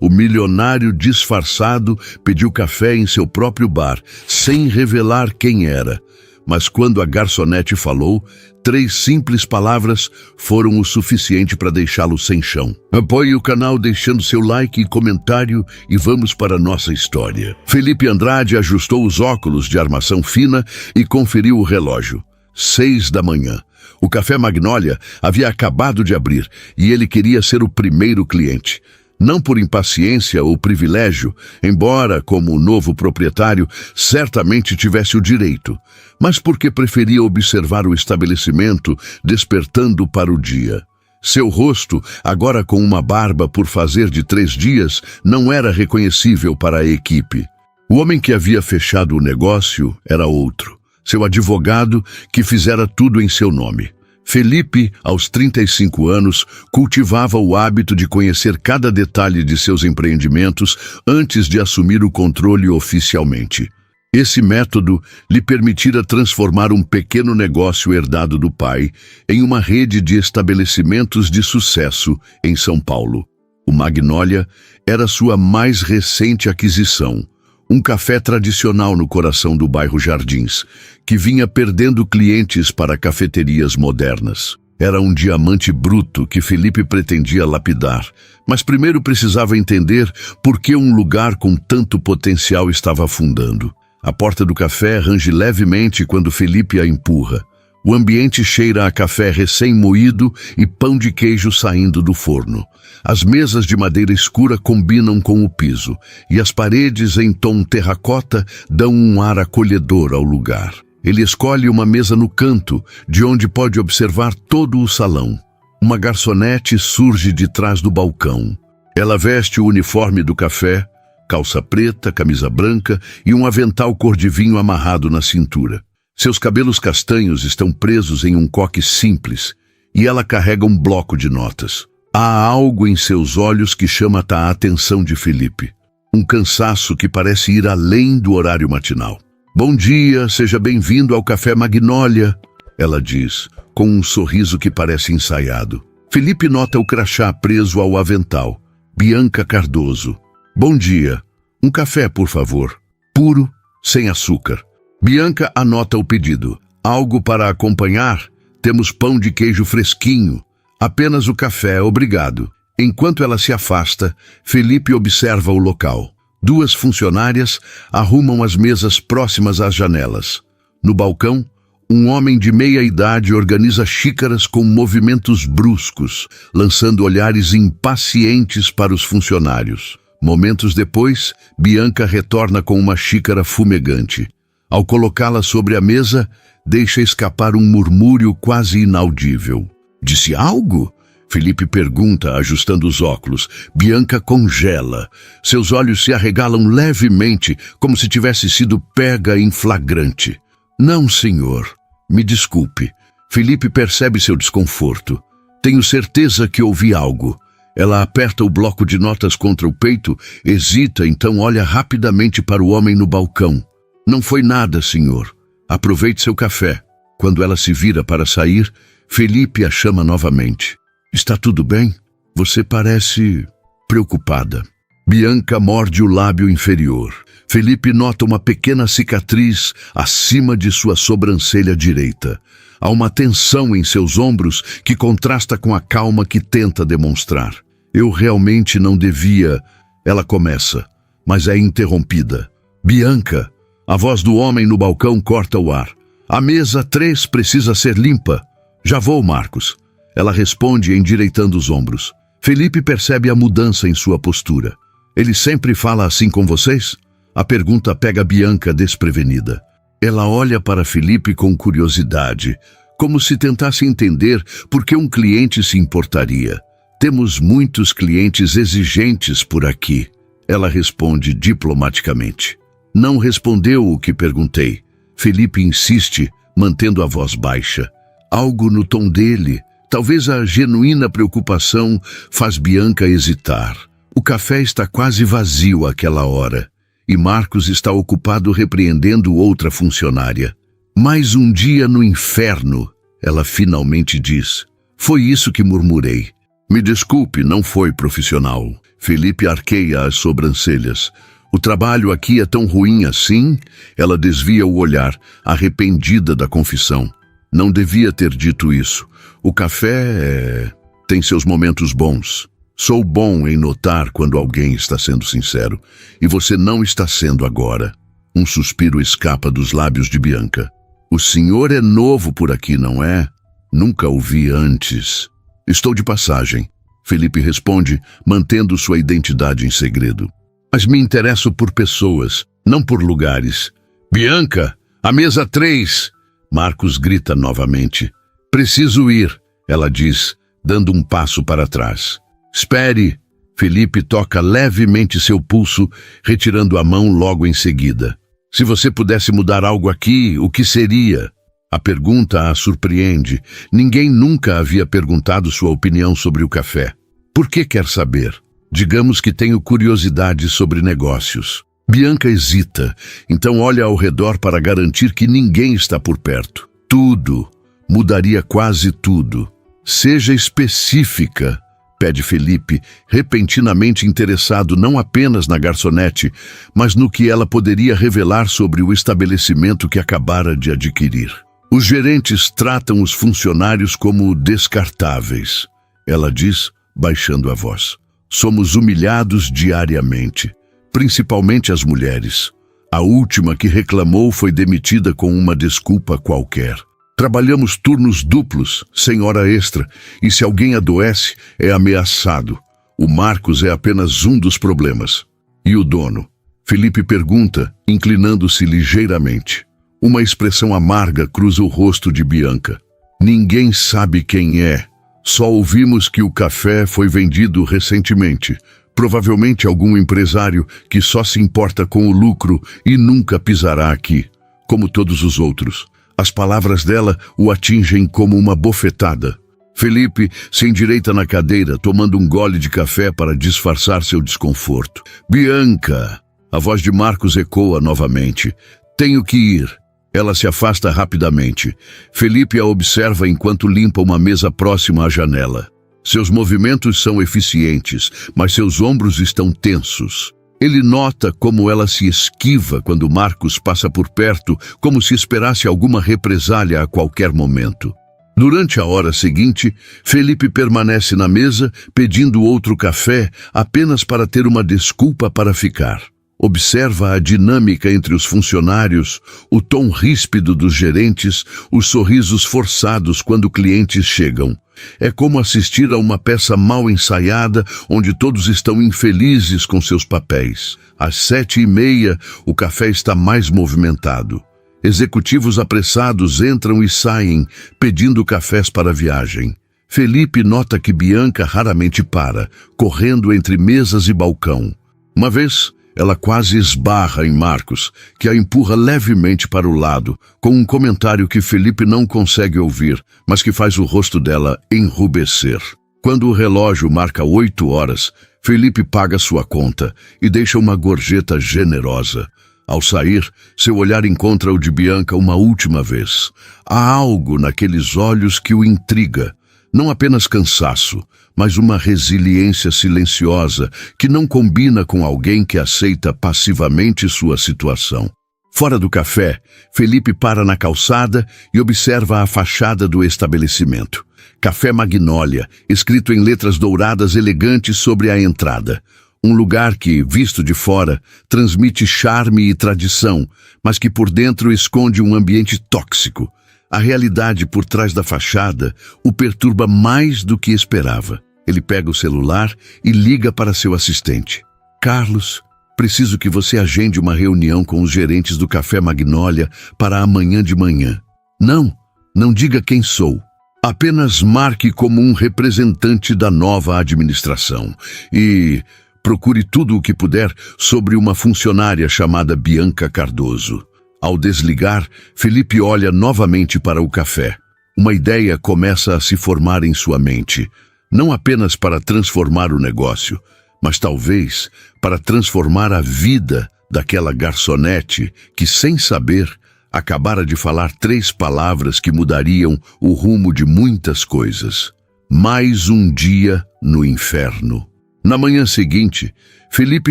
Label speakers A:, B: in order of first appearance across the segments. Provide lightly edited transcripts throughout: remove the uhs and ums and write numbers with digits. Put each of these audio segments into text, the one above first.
A: O milionário disfarçado pediu café em seu próprio bar, sem revelar quem era. Mas quando a garçonete falou, 3 simples palavras foram o suficiente para deixá-lo sem chão. Apoie o canal deixando seu like e comentário e vamos para a nossa história. Felipe Andrade ajustou os óculos de armação fina e conferiu o relógio. 6 da manhã. O Café Magnólia havia acabado de abrir e ele queria ser o primeiro cliente. Não por impaciência ou privilégio, embora, como o novo proprietário, certamente tivesse o direito, mas porque preferia observar o estabelecimento despertando para o dia. Seu rosto, agora com uma barba por fazer de 3 dias, não era reconhecível para a equipe. O homem que havia fechado o negócio era outro, seu advogado que fizera tudo em seu nome. Felipe, aos 35 anos, cultivava o hábito de conhecer cada detalhe de seus empreendimentos antes de assumir o controle oficialmente. Esse método lhe permitira transformar um pequeno negócio herdado do pai em uma rede de estabelecimentos de sucesso em São Paulo. O Magnólia era sua mais recente aquisição. Um café tradicional no coração do bairro Jardins, que vinha perdendo clientes para cafeterias modernas. Era um diamante bruto que Felipe pretendia lapidar, mas primeiro precisava entender por que um lugar com tanto potencial estava afundando. A porta do café range levemente quando Felipe a empurra. O ambiente cheira a café recém-moído e pão de queijo saindo do forno. As mesas de madeira escura combinam com o piso, e as paredes em tom terracota dão um ar acolhedor ao lugar. Ele escolhe uma mesa no canto, de onde pode observar todo o salão. Uma garçonete surge de trás do balcão. Ela veste o uniforme do café, calça preta, camisa branca e um avental cor de vinho amarrado na cintura. Seus cabelos castanhos estão presos em um coque simples e ela carrega um bloco de notas. Há algo em seus olhos que chama a atenção de Felipe. Um cansaço que parece ir além do horário matinal. Bom dia, seja bem-vindo ao Café Magnólia, ela diz, com um sorriso que parece ensaiado. Felipe nota o crachá preso ao avental. Bianca Cardoso. Bom dia. Um café, por favor. Puro, sem açúcar. Bianca anota o pedido. Algo para acompanhar? Temos pão de queijo fresquinho. Apenas o café, obrigado. Enquanto ela se afasta, Felipe observa o local. 2 funcionárias arrumam as mesas próximas às janelas. No balcão, um homem de meia idade organiza xícaras com movimentos bruscos, lançando olhares impacientes para os funcionários. Momentos depois, Bianca retorna com uma xícara fumegante. Ao colocá-la sobre a mesa, deixa escapar um murmúrio quase inaudível. Disse algo? Felipe pergunta, ajustando os óculos. Bianca congela. Seus olhos se arregalam levemente, como se tivesse sido pega em flagrante. Não, senhor. Me desculpe. Felipe percebe seu desconforto. Tenho certeza que ouvi algo. Ela aperta o bloco de notas contra o peito, hesita, então olha rapidamente para o homem no balcão. Não foi nada, senhor. Aproveite seu café. Quando ela se vira para sair, Felipe a chama novamente. Está tudo bem? Você parece preocupada. Bianca morde o lábio inferior. Felipe nota uma pequena cicatriz acima de sua sobrancelha direita. Há uma tensão em seus ombros que contrasta com a calma que tenta demonstrar. Eu realmente não devia... Ela começa, mas é interrompida. Bianca... A voz do homem no balcão corta o ar. A mesa 3 precisa ser limpa. Já vou, Marcos. Ela responde endireitando os ombros. Felipe percebe a mudança em sua postura. Ele sempre fala assim com vocês? A pergunta pega Bianca desprevenida. Ela olha para Felipe com curiosidade, como se tentasse entender por que um cliente se importaria. Temos muitos clientes exigentes por aqui. Ela responde diplomaticamente. Não respondeu o que perguntei. Felipe insiste, mantendo a voz baixa. Algo no tom dele, talvez a genuína preocupação, faz Bianca hesitar. O café está quase vazio àquela hora, e Marcos está ocupado repreendendo outra funcionária. Mais um dia no inferno, ela finalmente diz. Foi isso que murmurei. Me desculpe, não foi profissional. Felipe arqueia as sobrancelhas. O trabalho aqui é tão ruim assim? Ela desvia o olhar, arrependida da confissão. Não devia ter dito isso. O café tem seus momentos bons. Sou bom em notar quando alguém está sendo sincero. E você não está sendo agora. Um suspiro escapa dos lábios de Bianca. O senhor é novo por aqui, não é? Nunca o vi antes. Estou de passagem. Felipe responde, mantendo sua identidade em segredo. Mas me interesso por pessoas, não por lugares. Bianca, a mesa 3! Marcos grita novamente. Preciso ir, ela diz, dando um passo para trás. Espere! Felipe toca levemente seu pulso, retirando a mão logo em seguida. Se você pudesse mudar algo aqui, o que seria? A pergunta a surpreende. Ninguém nunca havia perguntado sua opinião sobre o café. Por que quer saber? Digamos que tenho curiosidade sobre negócios. Bianca hesita, então olha ao redor para garantir que ninguém está por perto. Tudo. Mudaria quase tudo. Seja específica, pede Felipe, repentinamente interessado não apenas na garçonete, mas no que ela poderia revelar sobre o estabelecimento que acabara de adquirir. Os gerentes tratam os funcionários como descartáveis, ela diz, baixando a voz. Somos humilhados diariamente, principalmente as mulheres. A última que reclamou foi demitida com uma desculpa qualquer. Trabalhamos turnos duplos, sem hora extra, e se alguém adoece, é ameaçado. O Marcos é apenas um dos problemas. E o dono? Felipe pergunta, inclinando-se ligeiramente. Uma expressão amarga cruza o rosto de Bianca. Ninguém sabe quem é. Só ouvimos que o café foi vendido recentemente. Provavelmente algum empresário que só se importa com o lucro e nunca pisará aqui, como todos os outros. As palavras dela o atingem como uma bofetada. Felipe se endireita na cadeira, tomando um gole de café para disfarçar seu desconforto. Bianca! A voz de Marcos ecoa novamente. Tenho que ir. Ela se afasta rapidamente. Felipe a observa enquanto limpa uma mesa próxima à janela. Seus movimentos são eficientes, mas seus ombros estão tensos. Ele nota como ela se esquiva quando Marcos passa por perto, como se esperasse alguma represália a qualquer momento. Durante a hora seguinte, Felipe permanece na mesa, pedindo outro café, apenas para ter uma desculpa para ficar. Observa a dinâmica entre os funcionários, o tom ríspido dos gerentes, os sorrisos forçados quando clientes chegam. É como assistir a uma peça mal ensaiada, onde todos estão infelizes com seus papéis. Às 7h30, o café está mais movimentado. Executivos apressados entram e saem, pedindo cafés para a viagem. Felipe nota que Bianca raramente para, correndo entre mesas e balcão. Uma vez, ela quase esbarra em Marcos, que a empurra levemente para o lado, com um comentário que Felipe não consegue ouvir, mas que faz o rosto dela enrubescer. Quando o relógio marca 8 horas, Felipe paga sua conta e deixa uma gorjeta generosa. Ao sair, seu olhar encontra o de Bianca uma última vez. Há algo naqueles olhos que o intriga. Não apenas cansaço, mas uma resiliência silenciosa que não combina com alguém que aceita passivamente sua situação. Fora do café, Felipe para na calçada e observa a fachada do estabelecimento. Café Magnólia, escrito em letras douradas elegantes sobre a entrada. Um lugar que, visto de fora, transmite charme e tradição, mas que por dentro esconde um ambiente tóxico. A realidade por trás da fachada o perturba mais do que esperava. Ele pega o celular e liga para seu assistente. Carlos, preciso que você agende uma reunião com os gerentes do Café Magnólia para amanhã de manhã. Não diga quem sou. Apenas marque como um representante da nova administração e procure tudo o que puder sobre uma funcionária chamada Bianca Cardoso. Ao desligar, Felipe olha novamente para o café. Uma ideia começa a se formar em sua mente, não apenas para transformar o negócio, mas talvez para transformar a vida daquela garçonete que, sem saber, acabara de falar 3 palavras que mudariam o rumo de muitas coisas. Mais um dia no inferno. Na manhã seguinte, Felipe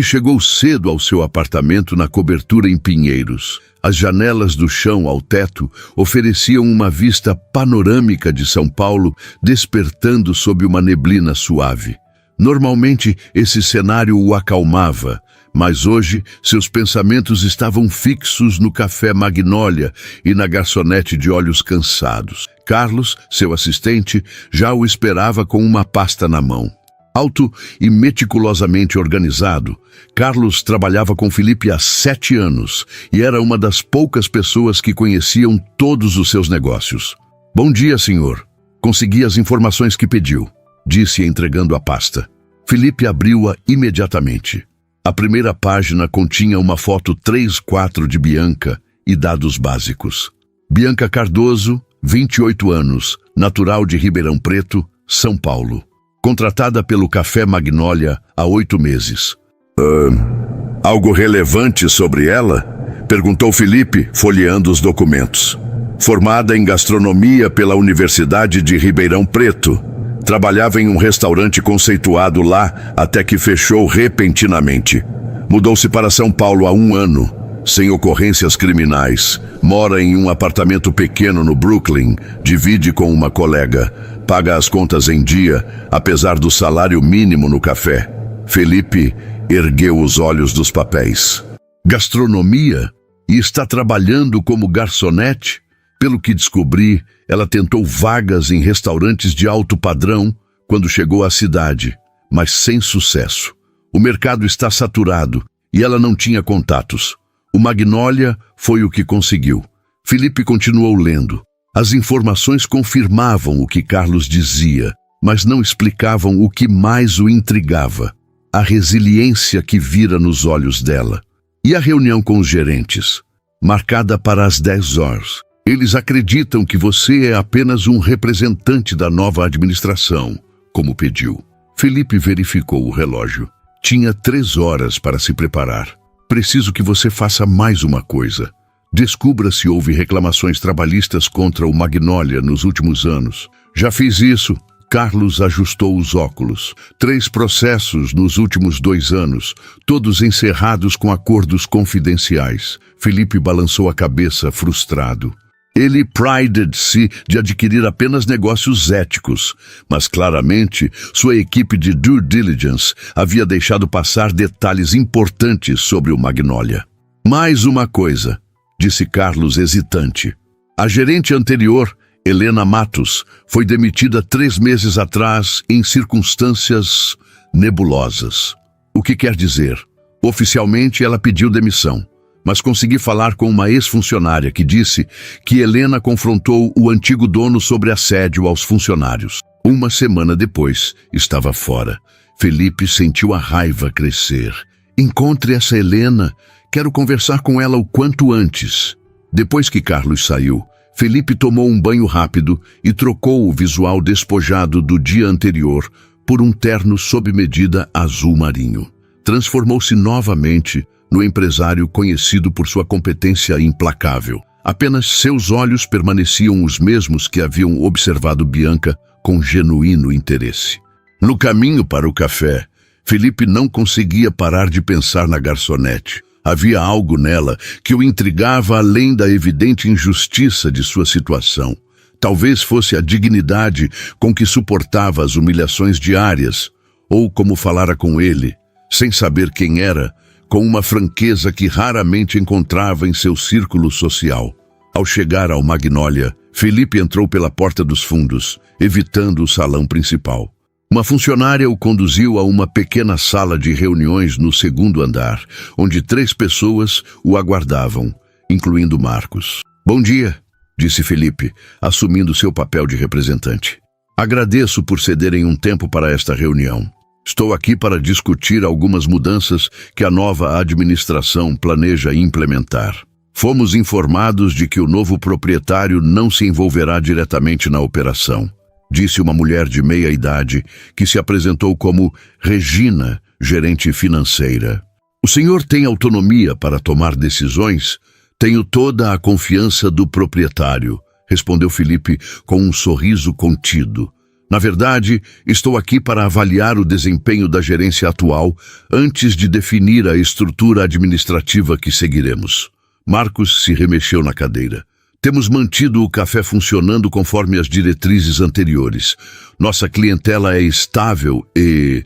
A: chegou cedo ao seu apartamento na cobertura em Pinheiros. As janelas do chão ao teto ofereciam uma vista panorâmica de São Paulo, despertando sob uma neblina suave. Normalmente, esse cenário o acalmava, mas hoje seus pensamentos estavam fixos no café Magnólia e na garçonete de olhos cansados. Carlos, seu assistente, já o esperava com uma pasta na mão. Alto e meticulosamente organizado, Carlos trabalhava com Felipe há 7 anos e era uma das poucas pessoas que conheciam todos os seus negócios. "Bom dia, senhor. Consegui as informações que pediu", disse entregando a pasta. Felipe abriu-a imediatamente. A primeira página continha uma foto 3x4 de Bianca e dados básicos. Bianca Cardoso, 28 anos, natural de Ribeirão Preto, São Paulo. Contratada pelo Café Magnólia há 8 meses. Algo relevante sobre ela? Perguntou Felipe, folheando os documentos. Formada em gastronomia pela Universidade de Ribeirão Preto. Trabalhava em um restaurante conceituado lá até que fechou repentinamente. Mudou-se para São Paulo há 1 ano, sem ocorrências criminais. Mora em um apartamento pequeno no Brooklyn, divide com uma colega. Paga as contas em dia, apesar do salário mínimo no café. Felipe ergueu os olhos dos papéis. Gastronomia? E está trabalhando como garçonete? Pelo que descobri, ela tentou vagas em restaurantes de alto padrão quando chegou à cidade, mas sem sucesso. O mercado está saturado e ela não tinha contatos. O Magnólia foi o que conseguiu. Felipe continuou lendo. As informações confirmavam o que Carlos dizia, mas não explicavam o que mais o intrigava. A resiliência que vira nos olhos dela. E a reunião com os gerentes? Marcada para as 10 horas. Eles acreditam que você é apenas um representante da nova administração, como pediu. Felipe verificou o relógio. Tinha 3 horas para se preparar. Preciso que você faça mais uma coisa. Descubra se houve reclamações trabalhistas contra o Magnólia nos últimos anos. Já fiz isso. Carlos ajustou os óculos. 3 processos nos últimos 2 anos, todos encerrados com acordos confidenciais. Felipe balançou a cabeça, frustrado. Ele prided-se de adquirir apenas negócios éticos, mas claramente sua equipe de due diligence havia deixado passar detalhes importantes sobre o Magnólia. Mais uma coisa, disse Carlos hesitante. A gerente anterior, Helena Matos, foi demitida 3 meses atrás em circunstâncias nebulosas. O que quer dizer? Oficialmente ela pediu demissão. Mas consegui falar com uma ex-funcionária que disse que Helena confrontou o antigo dono sobre assédio aos funcionários. 1 semana depois, estava fora. Felipe sentiu a raiva crescer. Encontre essa Helena. Quero conversar com ela o quanto antes. Depois que Carlos saiu, Felipe tomou um banho rápido e trocou o visual despojado do dia anterior por um terno sob medida azul marinho. Transformou-se novamente no empresário conhecido por sua competência implacável. Apenas seus olhos permaneciam os mesmos que haviam observado Bianca com genuíno interesse. No caminho para o café, Felipe não conseguia parar de pensar na garçonete. Havia algo nela que o intrigava além da evidente injustiça de sua situação. Talvez fosse a dignidade com que suportava as humilhações diárias, ou como falara com ele, sem saber quem era, com uma franqueza que raramente encontrava em seu círculo social. Ao chegar ao Magnólia, Felipe entrou pela porta dos fundos, evitando o salão principal. Uma funcionária o conduziu a uma pequena sala de reuniões no 2º andar, onde 3 pessoas o aguardavam, incluindo Marcos. "Bom dia", disse Felipe, assumindo seu papel de representante. "Agradeço por cederem um tempo para esta reunião. Estou aqui para discutir algumas mudanças que a nova administração planeja implementar. Fomos informados de que o novo proprietário não se envolverá diretamente na operação", disse uma mulher de meia idade que se apresentou como Regina, gerente financeira. "O senhor tem autonomia para tomar decisões? Tenho toda a confiança do proprietário", respondeu Felipe com um sorriso contido. Na verdade, estou aqui para avaliar o desempenho da gerência atual antes de definir a estrutura administrativa que seguiremos. Marcos se remexeu na cadeira. Temos mantido o café funcionando conforme as diretrizes anteriores. Nossa clientela é estável e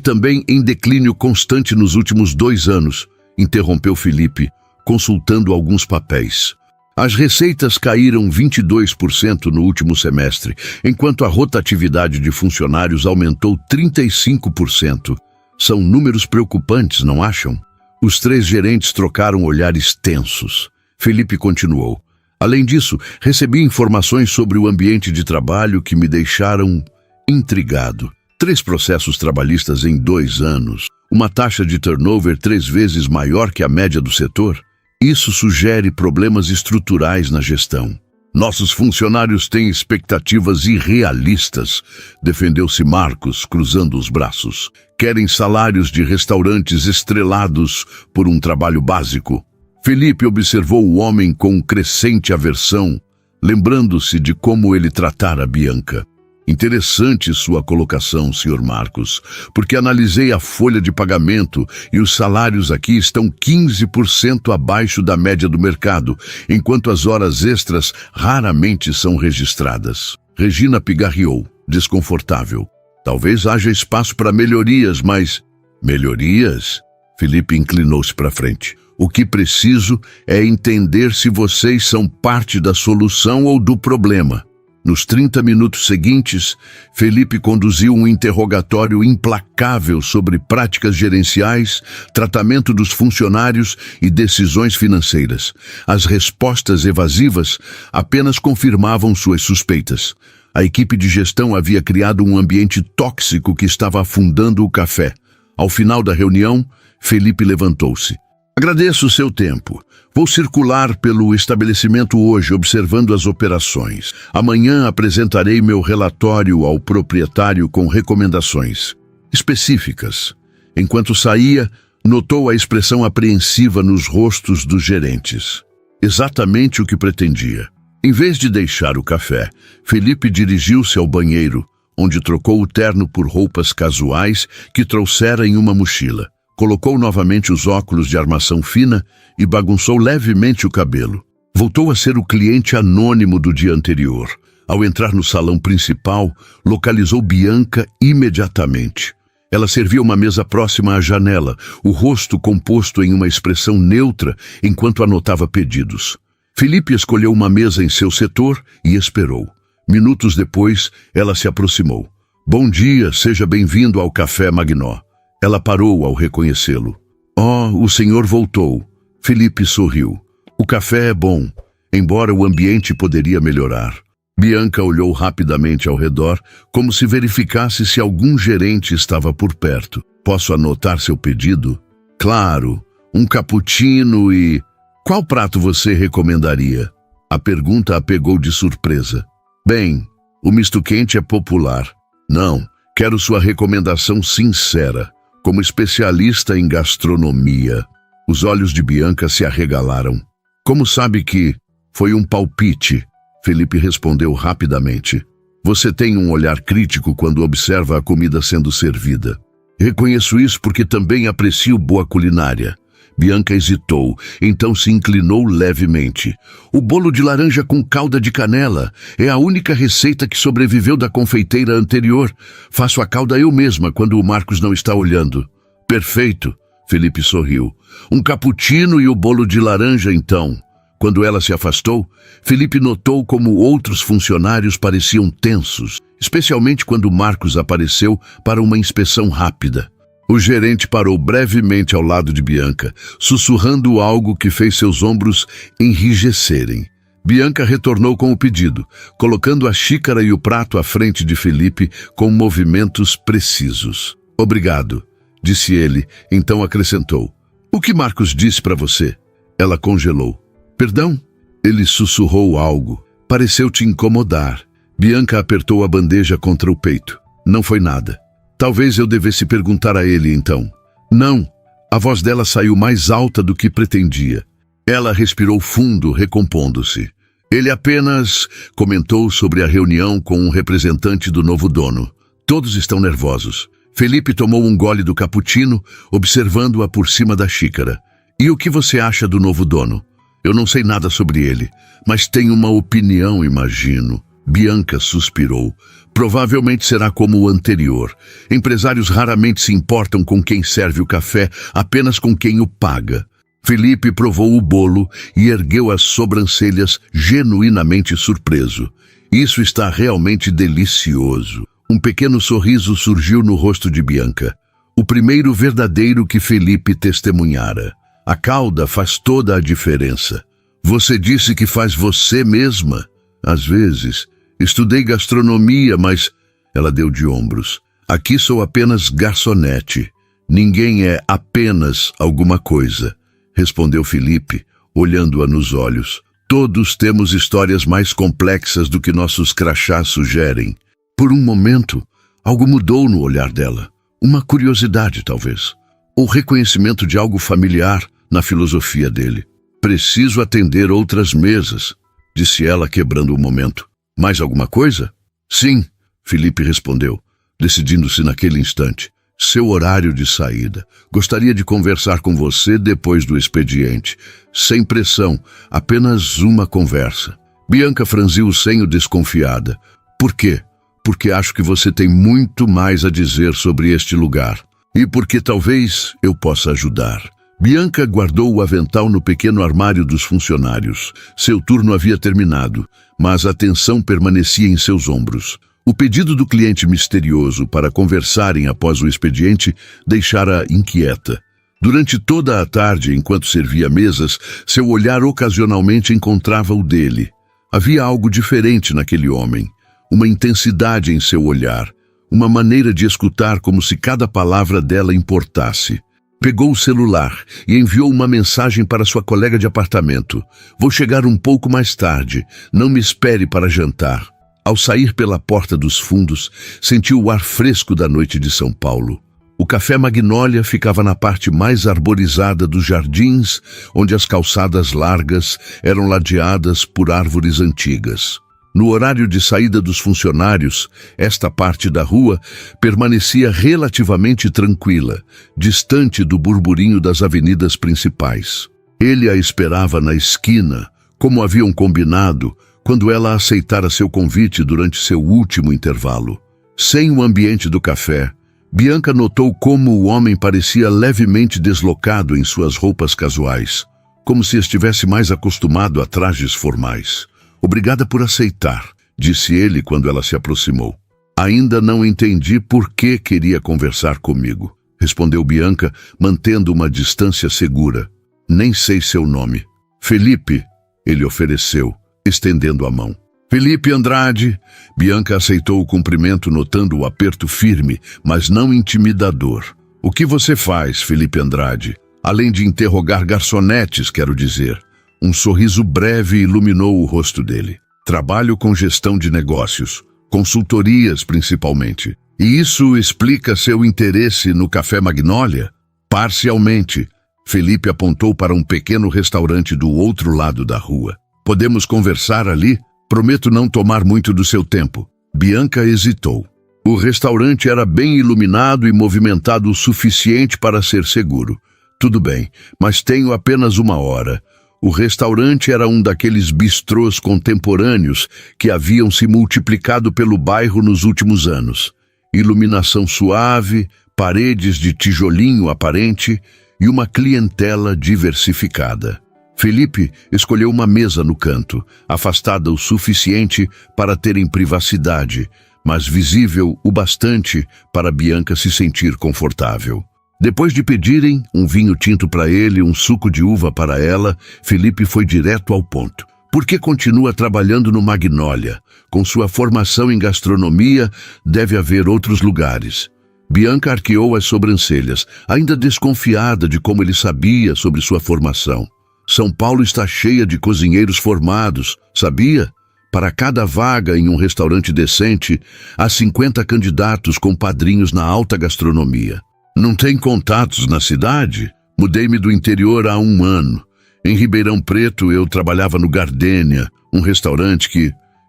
A: também em declínio constante nos últimos 2 anos, interrompeu Felipe, consultando alguns papéis. As receitas caíram 22% no último semestre, enquanto a rotatividade de funcionários aumentou 35%. São números preocupantes, não acham? Os 3 gerentes trocaram olhares tensos. Felipe continuou. Além disso, recebi informações sobre o ambiente de trabalho que me deixaram intrigado. 3 processos trabalhistas em 2 anos, uma taxa de turnover 3 vezes maior que a média do setor. Isso sugere problemas estruturais na gestão. Nossos funcionários têm expectativas irrealistas, defendeu-se Marcos, cruzando os braços. Querem salários de restaurantes estrelados por um trabalho básico. Felipe observou o homem com crescente aversão, lembrando-se de como ele tratara Bianca. Interessante sua colocação, Sr. Marcos, porque analisei a folha de pagamento e os salários aqui estão 15% abaixo da média do mercado, enquanto as horas extras raramente são registradas. Regina pigarreou, desconfortável. Talvez haja espaço para melhorias, mas... Melhorias? Felipe inclinou-se para frente. O que preciso é entender se vocês são parte da solução ou do problema. Nos 30 minutos seguintes, Felipe conduziu um interrogatório implacável sobre práticas gerenciais, tratamento dos funcionários e decisões financeiras. As respostas evasivas apenas confirmavam suas suspeitas. A equipe de gestão havia criado um ambiente tóxico que estava afundando o café. Ao final da reunião, Felipe levantou-se. Agradeço o seu tempo. Vou circular pelo estabelecimento hoje, observando as operações. Amanhã apresentarei meu relatório ao proprietário com recomendações específicas. Enquanto saía, notou a expressão apreensiva nos rostos dos gerentes. Exatamente o que pretendia. Em vez de deixar o café, Felipe dirigiu-se ao banheiro, onde trocou o terno por roupas casuais que trouxera em uma mochila. Colocou novamente os óculos de armação fina e bagunçou levemente o cabelo. Voltou a ser o cliente anônimo do dia anterior. Ao entrar no salão principal, localizou Bianca imediatamente. Ela servia uma mesa próxima à janela, o rosto composto em uma expressão neutra enquanto anotava pedidos. Felipe escolheu uma mesa em seu setor e esperou. Minutos depois, ela se aproximou. Bom dia, seja bem-vindo ao Café Magnó. Ela parou ao reconhecê-lo. Oh, o senhor voltou. Felipe sorriu. O café é bom, embora o ambiente poderia melhorar. Bianca olhou rapidamente ao redor, como se verificasse se algum gerente estava por perto. Posso anotar seu pedido? Claro, um cappuccino e... Qual prato você recomendaria? A pergunta a pegou de surpresa. Bem, o misto quente é popular. Não, quero sua recomendação sincera. Como especialista em gastronomia. Os olhos de Bianca se arregalaram. Como sabe que foi um palpite? Felipe respondeu rapidamente. Você tem um olhar crítico quando observa a comida sendo servida. Reconheço isso porque também aprecio boa culinária. Bianca hesitou, então se inclinou levemente. O bolo de laranja com calda de canela é a única receita que sobreviveu da confeiteira anterior. Faço a calda eu mesma quando o Marcos não está olhando. Perfeito, Felipe sorriu. Um cappuccino e o bolo de laranja, então. Quando ela se afastou, Felipe notou como outros funcionários pareciam tensos, especialmente quando Marcos apareceu para uma inspeção rápida. O gerente parou brevemente ao lado de Bianca, sussurrando algo que fez seus ombros enrijecerem. Bianca retornou com o pedido, colocando a xícara e o prato à frente de Felipe com movimentos precisos. Obrigado, disse ele, então acrescentou. O que Marcos disse para você? Ela congelou. Perdão? Ele sussurrou algo. Pareceu te incomodar. Bianca apertou a bandeja contra o peito. Não foi nada. Talvez eu devesse perguntar a ele, então. Não. A voz dela saiu mais alta do que pretendia. Ela respirou fundo, recompondo-se. Ele apenas comentou sobre a reunião com um representante do novo dono. Todos estão nervosos. Felipe tomou um gole do cappuccino, observando-a por cima da xícara. E o que você acha do novo dono? Eu não sei nada sobre ele, mas tenho uma opinião, imagino. Bianca suspirou. Provavelmente será como o anterior. Empresários raramente se importam com quem serve o café, apenas com quem o paga. Felipe provou o bolo e ergueu as sobrancelhas, genuinamente surpreso. Isso está realmente delicioso. Um pequeno sorriso surgiu no rosto de Bianca. O primeiro verdadeiro que Felipe testemunhara. A calda faz toda a diferença. Você disse que faz você mesma? Às vezes. Estudei gastronomia, mas... Ela deu de ombros. Aqui sou apenas garçonete. Ninguém é apenas alguma coisa. Respondeu Felipe, olhando-a nos olhos. Todos temos histórias mais complexas do que nossos crachás sugerem. Por um momento, algo mudou no olhar dela. Uma curiosidade, talvez. Ou reconhecimento de algo familiar na filosofia dele. Preciso atender outras mesas, disse ela, quebrando o momento. Mais alguma coisa? Sim, Felipe respondeu, decidindo-se naquele instante. Seu horário de saída. Gostaria de conversar com você depois do expediente. Sem pressão, apenas uma conversa. Bianca franziu o senho desconfiada. Por quê? Porque acho que você tem muito mais a dizer sobre este lugar. E porque talvez eu possa ajudar. Bianca guardou o avental no pequeno armário dos funcionários. Seu turno havia terminado, mas a tensão permanecia em seus ombros. O pedido do cliente misterioso para conversarem após o expediente deixara inquieta. Durante toda a tarde, enquanto servia mesas, seu olhar ocasionalmente encontrava o dele. Havia algo diferente naquele homem, uma intensidade em seu olhar, uma maneira de escutar como se cada palavra dela importasse. Pegou o celular e enviou uma mensagem para sua colega de apartamento. Vou chegar um pouco mais tarde, não me espere para jantar. Ao sair pela porta dos fundos, sentiu o ar fresco da noite de São Paulo. O Café Magnólia ficava na parte mais arborizada dos jardins, onde as calçadas largas eram ladeadas por árvores antigas. No horário de saída dos funcionários, esta parte da rua permanecia relativamente tranquila, distante do burburinho das avenidas principais. Ele a esperava na esquina, como haviam combinado, quando ela aceitara seu convite durante seu último intervalo. Sem o ambiente do café, Bianca notou como o homem parecia levemente deslocado em suas roupas casuais, como se estivesse mais acostumado a trajes formais. Obrigada por aceitar, disse ele quando ela se aproximou. Ainda não entendi por que queria conversar comigo, respondeu Bianca, mantendo uma distância segura. Nem sei seu nome. Felipe, ele ofereceu, estendendo a mão. Felipe Andrade. Bianca aceitou o cumprimento, notando o aperto firme, mas não intimidador. O que você faz, Felipe Andrade? Além de interrogar garçonetes, quero dizer. Um sorriso breve iluminou o rosto dele. Trabalho com gestão de negócios, consultorias principalmente. E isso explica seu interesse no Café Magnólia? Parcialmente. Felipe apontou para um pequeno restaurante do outro lado da rua. Podemos conversar ali? Prometo não tomar muito do seu tempo. Bianca hesitou. O restaurante era bem iluminado e movimentado o suficiente para ser seguro. Tudo bem, mas tenho apenas 1 hora. O restaurante era um daqueles bistrôs contemporâneos que haviam se multiplicado pelo bairro nos últimos anos. Iluminação suave, paredes de tijolinho aparente e uma clientela diversificada. Felipe escolheu uma mesa no canto, afastada o suficiente para terem privacidade, mas visível o bastante para Bianca se sentir confortável. Depois de pedirem um vinho tinto para ele e um suco de uva para ela, Felipe foi direto ao ponto. Por que continua trabalhando no Magnólia? Com sua formação em gastronomia, deve haver outros lugares. Bianca arqueou as sobrancelhas, ainda desconfiada de como ele sabia sobre sua formação. São Paulo está cheia de cozinheiros formados, sabia? Para cada vaga em um restaurante decente, há 50 candidatos com padrinhos na alta gastronomia. Não tem contatos na cidade? Mudei-me do interior há 1 ano. Em Ribeirão Preto eu trabalhava no Gardênia, Um restaurante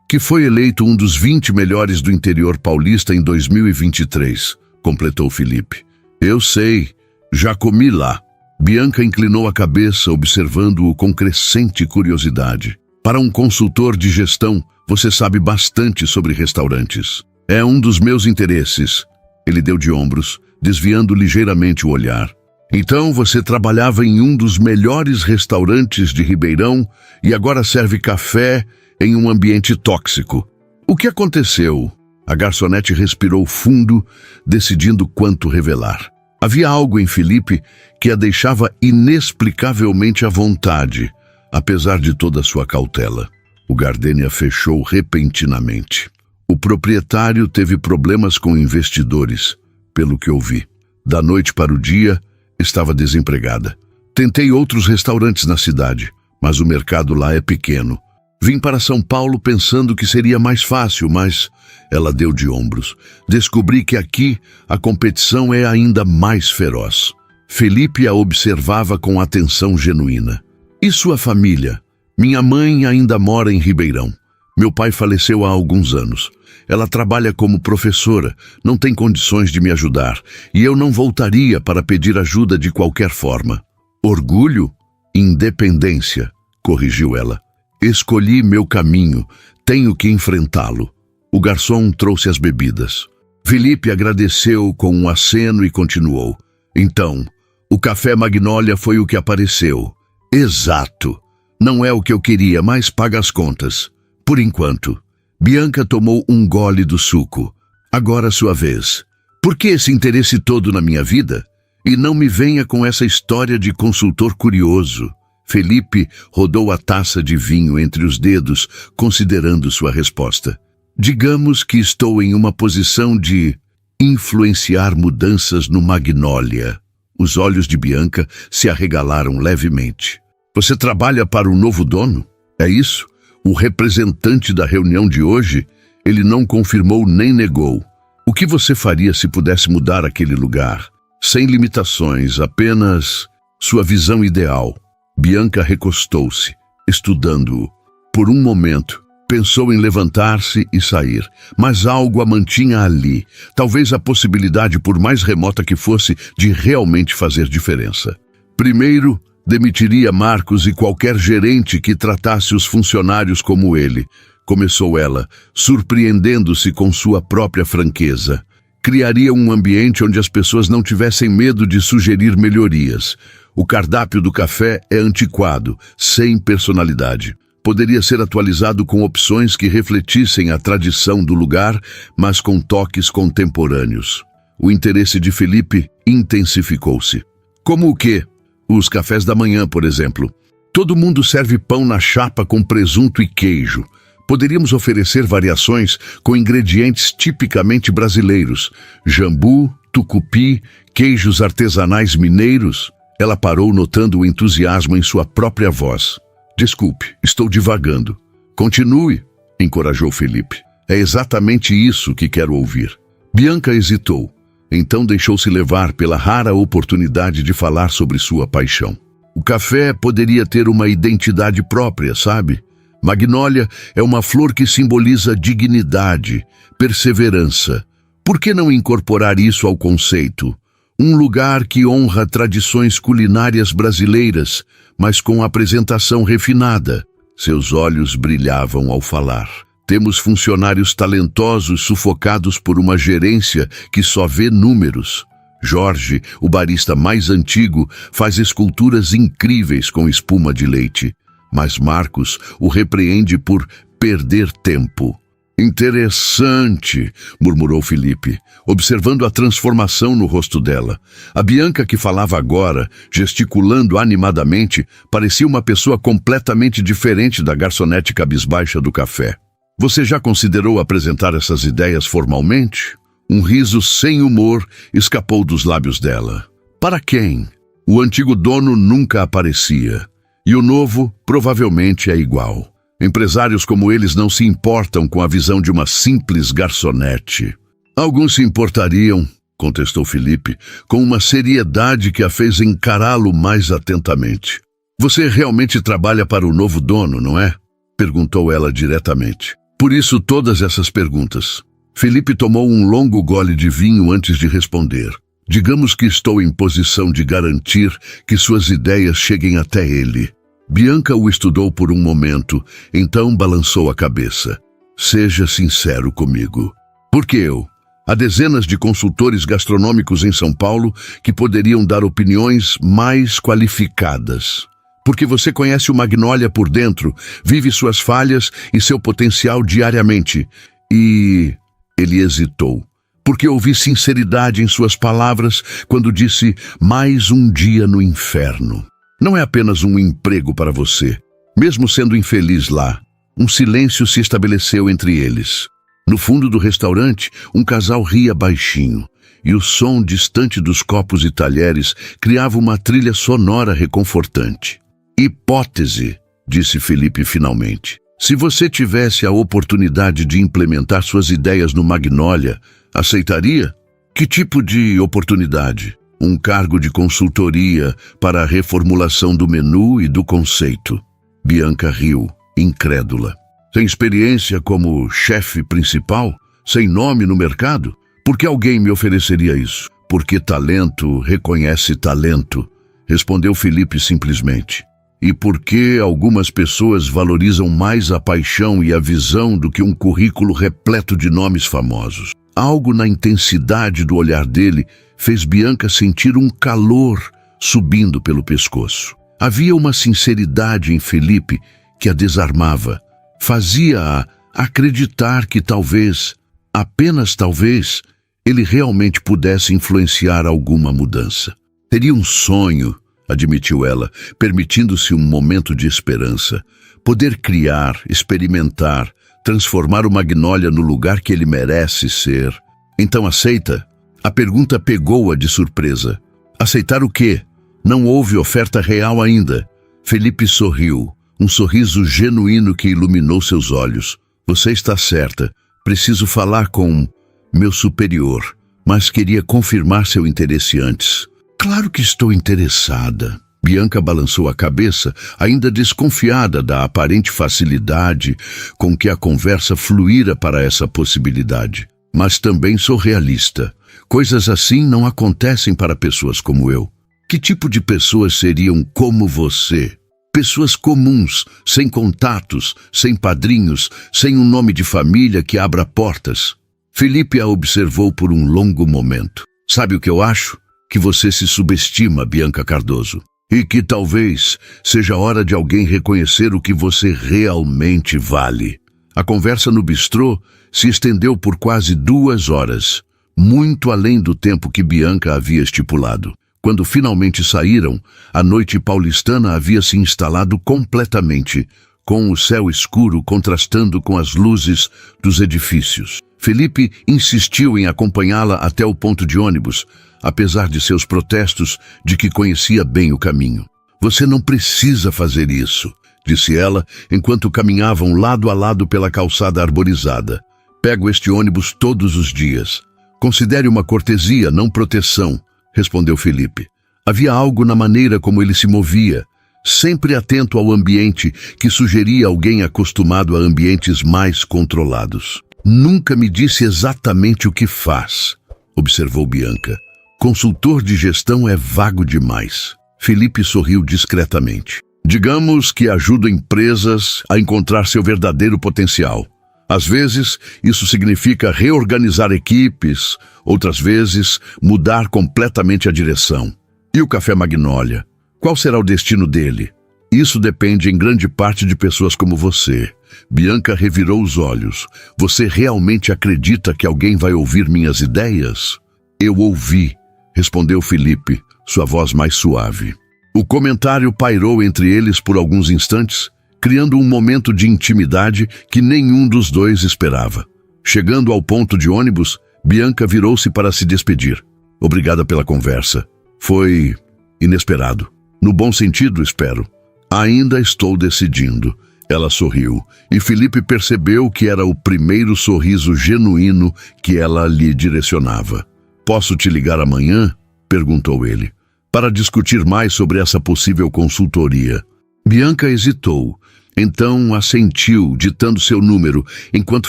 A: que foi eleito um dos 20 melhores do interior paulista em 2023, completou Felipe. Eu sei, já comi lá. Bianca inclinou a cabeça, observando-o com crescente curiosidade. Para um consultor de gestão, você sabe bastante sobre restaurantes. É um dos meus interesses. Ele deu de ombros, desviando ligeiramente o olhar. Então você trabalhava em um dos melhores restaurantes de Ribeirão e agora serve café em um ambiente tóxico. O que aconteceu? A garçonete respirou fundo, decidindo quanto revelar. Havia algo em Felipe que a deixava inexplicavelmente à vontade, apesar de toda sua cautela. O Gardênia fechou repentinamente. O proprietário teve problemas com investidores, pelo que ouvi. Da noite para o dia, estava desempregada. Tentei outros restaurantes na cidade, mas o mercado lá é pequeno. Vim para São Paulo pensando que seria mais fácil, mas ela deu de ombros. Descobri que aqui a competição é ainda mais feroz. Felipe a observava com atenção genuína. E sua família? Minha mãe ainda mora em Ribeirão. Meu pai faleceu há alguns anos. Ela trabalha como professora, não tem condições de me ajudar, e eu não voltaria para pedir ajuda de qualquer forma. Orgulho? Independência, corrigiu ela. Escolhi meu caminho, tenho que enfrentá-lo. O garçom trouxe as bebidas. Felipe agradeceu com um aceno e continuou. Então, o café Magnólia foi o que apareceu. Exato. Não é o que eu queria, mas paga as contas. Por enquanto. Bianca tomou um gole do suco. Agora sua vez. Por que esse interesse todo na minha vida? E não me venha com essa história de consultor curioso. Felipe rodou a taça de vinho entre os dedos, considerando sua resposta. Digamos que estou em uma posição de influenciar mudanças no Magnólia. Os olhos de Bianca se arregalaram levemente. Você trabalha para o novo dono? É isso? O representante da reunião de hoje, ele não confirmou nem negou. O que você faria se pudesse mudar aquele lugar? Sem limitações, apenas sua visão ideal. Bianca recostou-se, estudando-o. Por um momento, pensou em levantar-se e sair, mas algo a mantinha ali, talvez a possibilidade, por mais remota que fosse, de realmente fazer diferença. Primeiro, demitiria Marcos e qualquer gerente que tratasse os funcionários como ele, começou ela, surpreendendo-se com sua própria franqueza. Criaria um ambiente onde as pessoas não tivessem medo de sugerir melhorias. O cardápio do café é antiquado, sem personalidade. Poderia ser atualizado com opções que refletissem a tradição do lugar, mas com toques contemporâneos. O interesse de Felipe intensificou-se. Como o quê? Os cafés da manhã, por exemplo. Todo mundo serve pão na chapa com presunto e queijo. Poderíamos oferecer variações com ingredientes tipicamente brasileiros. Jambu, tucupi, queijos artesanais mineiros. Ela parou, notando o entusiasmo em sua própria voz. Desculpe, estou divagando. Continue, encorajou Felipe. É exatamente isso que quero ouvir. Bianca hesitou. Então deixou-se levar pela rara oportunidade de falar sobre sua paixão. O café poderia ter uma identidade própria, sabe? Magnólia é uma flor que simboliza dignidade, perseverança. Por que não incorporar isso ao conceito? Um lugar que honra tradições culinárias brasileiras, mas com apresentação refinada. Seus olhos brilhavam ao falar. Temos funcionários talentosos sufocados por uma gerência que só vê números. Jorge, o barista mais antigo, faz esculturas incríveis com espuma de leite. Mas Marcos o repreende por perder tempo. Interessante, murmurou Felipe, observando a transformação no rosto dela. A Bianca, que falava agora, gesticulando animadamente, parecia uma pessoa completamente diferente da garçonete cabisbaixa do café. Você já considerou apresentar essas ideias formalmente? Um riso sem humor escapou dos lábios dela. Para quem? O antigo dono nunca aparecia. E o novo provavelmente é igual. Empresários como eles não se importam com a visão de uma simples garçonete. Alguns se importariam, contestou Felipe, com uma seriedade que a fez encará-lo mais atentamente. Você realmente trabalha para o novo dono, não é? Perguntou ela diretamente. Por isso todas essas perguntas. Felipe tomou um longo gole de vinho antes de responder. Digamos que estou em posição de garantir que suas ideias cheguem até ele. Bianca o estudou por um momento, então balançou a cabeça. Seja sincero comigo. Por que eu? Há dezenas de consultores gastronômicos em São Paulo que poderiam dar opiniões mais qualificadas. Porque você conhece o Magnolia por dentro, vive suas falhas e seu potencial diariamente. E... Ele hesitou, porque ouvi sinceridade em suas palavras quando disse mais um dia no inferno. Não é apenas um emprego para você. Mesmo sendo infeliz lá, um silêncio se estabeleceu entre eles. No fundo do restaurante, um casal ria baixinho, e o som distante dos copos e talheres criava uma trilha sonora reconfortante. Hipótese, disse Felipe finalmente. Se você tivesse a oportunidade de implementar suas ideias no Magnolia, aceitaria? Que tipo de oportunidade? Um cargo de consultoria para a reformulação do menu e do conceito. Bianca riu, incrédula. Sem experiência como chefe principal? Sem nome no mercado? Por que alguém me ofereceria isso? Porque talento reconhece talento, respondeu Felipe simplesmente. E por que algumas pessoas valorizam mais a paixão e a visão do que um currículo repleto de nomes famosos? Algo na intensidade do olhar dele fez Bianca sentir um calor subindo pelo pescoço. Havia uma sinceridade em Felipe que a desarmava. Fazia-a acreditar que talvez, apenas talvez, ele realmente pudesse influenciar alguma mudança. Teria um sonho, admitiu ela, permitindo-se um momento de esperança. Poder criar, experimentar, transformar o Magnolia no lugar que ele merece ser. Então aceita? A pergunta pegou-a de surpresa. Aceitar o quê? Não houve oferta real ainda. Felipe sorriu, um sorriso genuíno que iluminou seus olhos. Você está certa. Preciso falar com meu superior, mas queria confirmar seu interesse antes. Claro que estou interessada. Bianca balançou a cabeça, ainda desconfiada da aparente facilidade com que a conversa fluíra para essa possibilidade. Mas também sou realista. Coisas assim não acontecem para pessoas como eu. Que tipo de pessoas seriam como você? Pessoas comuns, sem contatos, sem padrinhos, sem um nome de família que abra portas. Felipe a observou por um longo momento. Sabe o que eu acho? Que você se subestima, Bianca Cardoso. E que talvez seja hora de alguém reconhecer o que você realmente vale. A conversa no bistrô se estendeu por quase 2 horas, muito além do tempo que Bianca havia estipulado. Quando finalmente saíram, a noite paulistana havia se instalado completamente, com o céu escuro contrastando com as luzes dos edifícios. Felipe insistiu em acompanhá-la até o ponto de ônibus, apesar de seus protestos de que conhecia bem o caminho. Você não precisa fazer isso, disse ela, enquanto caminhavam lado a lado pela calçada arborizada. Pego este ônibus todos os dias. Considere uma cortesia, não proteção, respondeu Felipe. Havia algo na maneira como ele se movia, sempre atento ao ambiente que sugeria alguém acostumado a ambientes mais controlados. Nunca me disse exatamente o que faz, observou Bianca. Consultor de gestão é vago demais. Felipe sorriu discretamente. Digamos que ajuda empresas a encontrar seu verdadeiro potencial. Às vezes, isso significa reorganizar equipes, outras vezes, mudar completamente a direção. E o Café Magnolia? Qual será o destino dele? Isso depende em grande parte de pessoas como você. Bianca revirou os olhos. Você realmente acredita que alguém vai ouvir minhas ideias? Eu ouvi, respondeu Felipe, sua voz mais suave. O comentário pairou entre eles por alguns instantes, criando um momento de intimidade que nenhum dos dois esperava. Chegando ao ponto de ônibus, Bianca virou-se para se despedir. Obrigada pela conversa. Foi inesperado. No bom sentido, espero. Ainda estou decidindo. Ela sorriu, e Felipe percebeu que era o primeiro sorriso genuíno que ela lhe direcionava. Posso te ligar amanhã? Perguntou ele. Para discutir mais sobre essa possível consultoria. Bianca hesitou, Então assentiu, ditando seu número, enquanto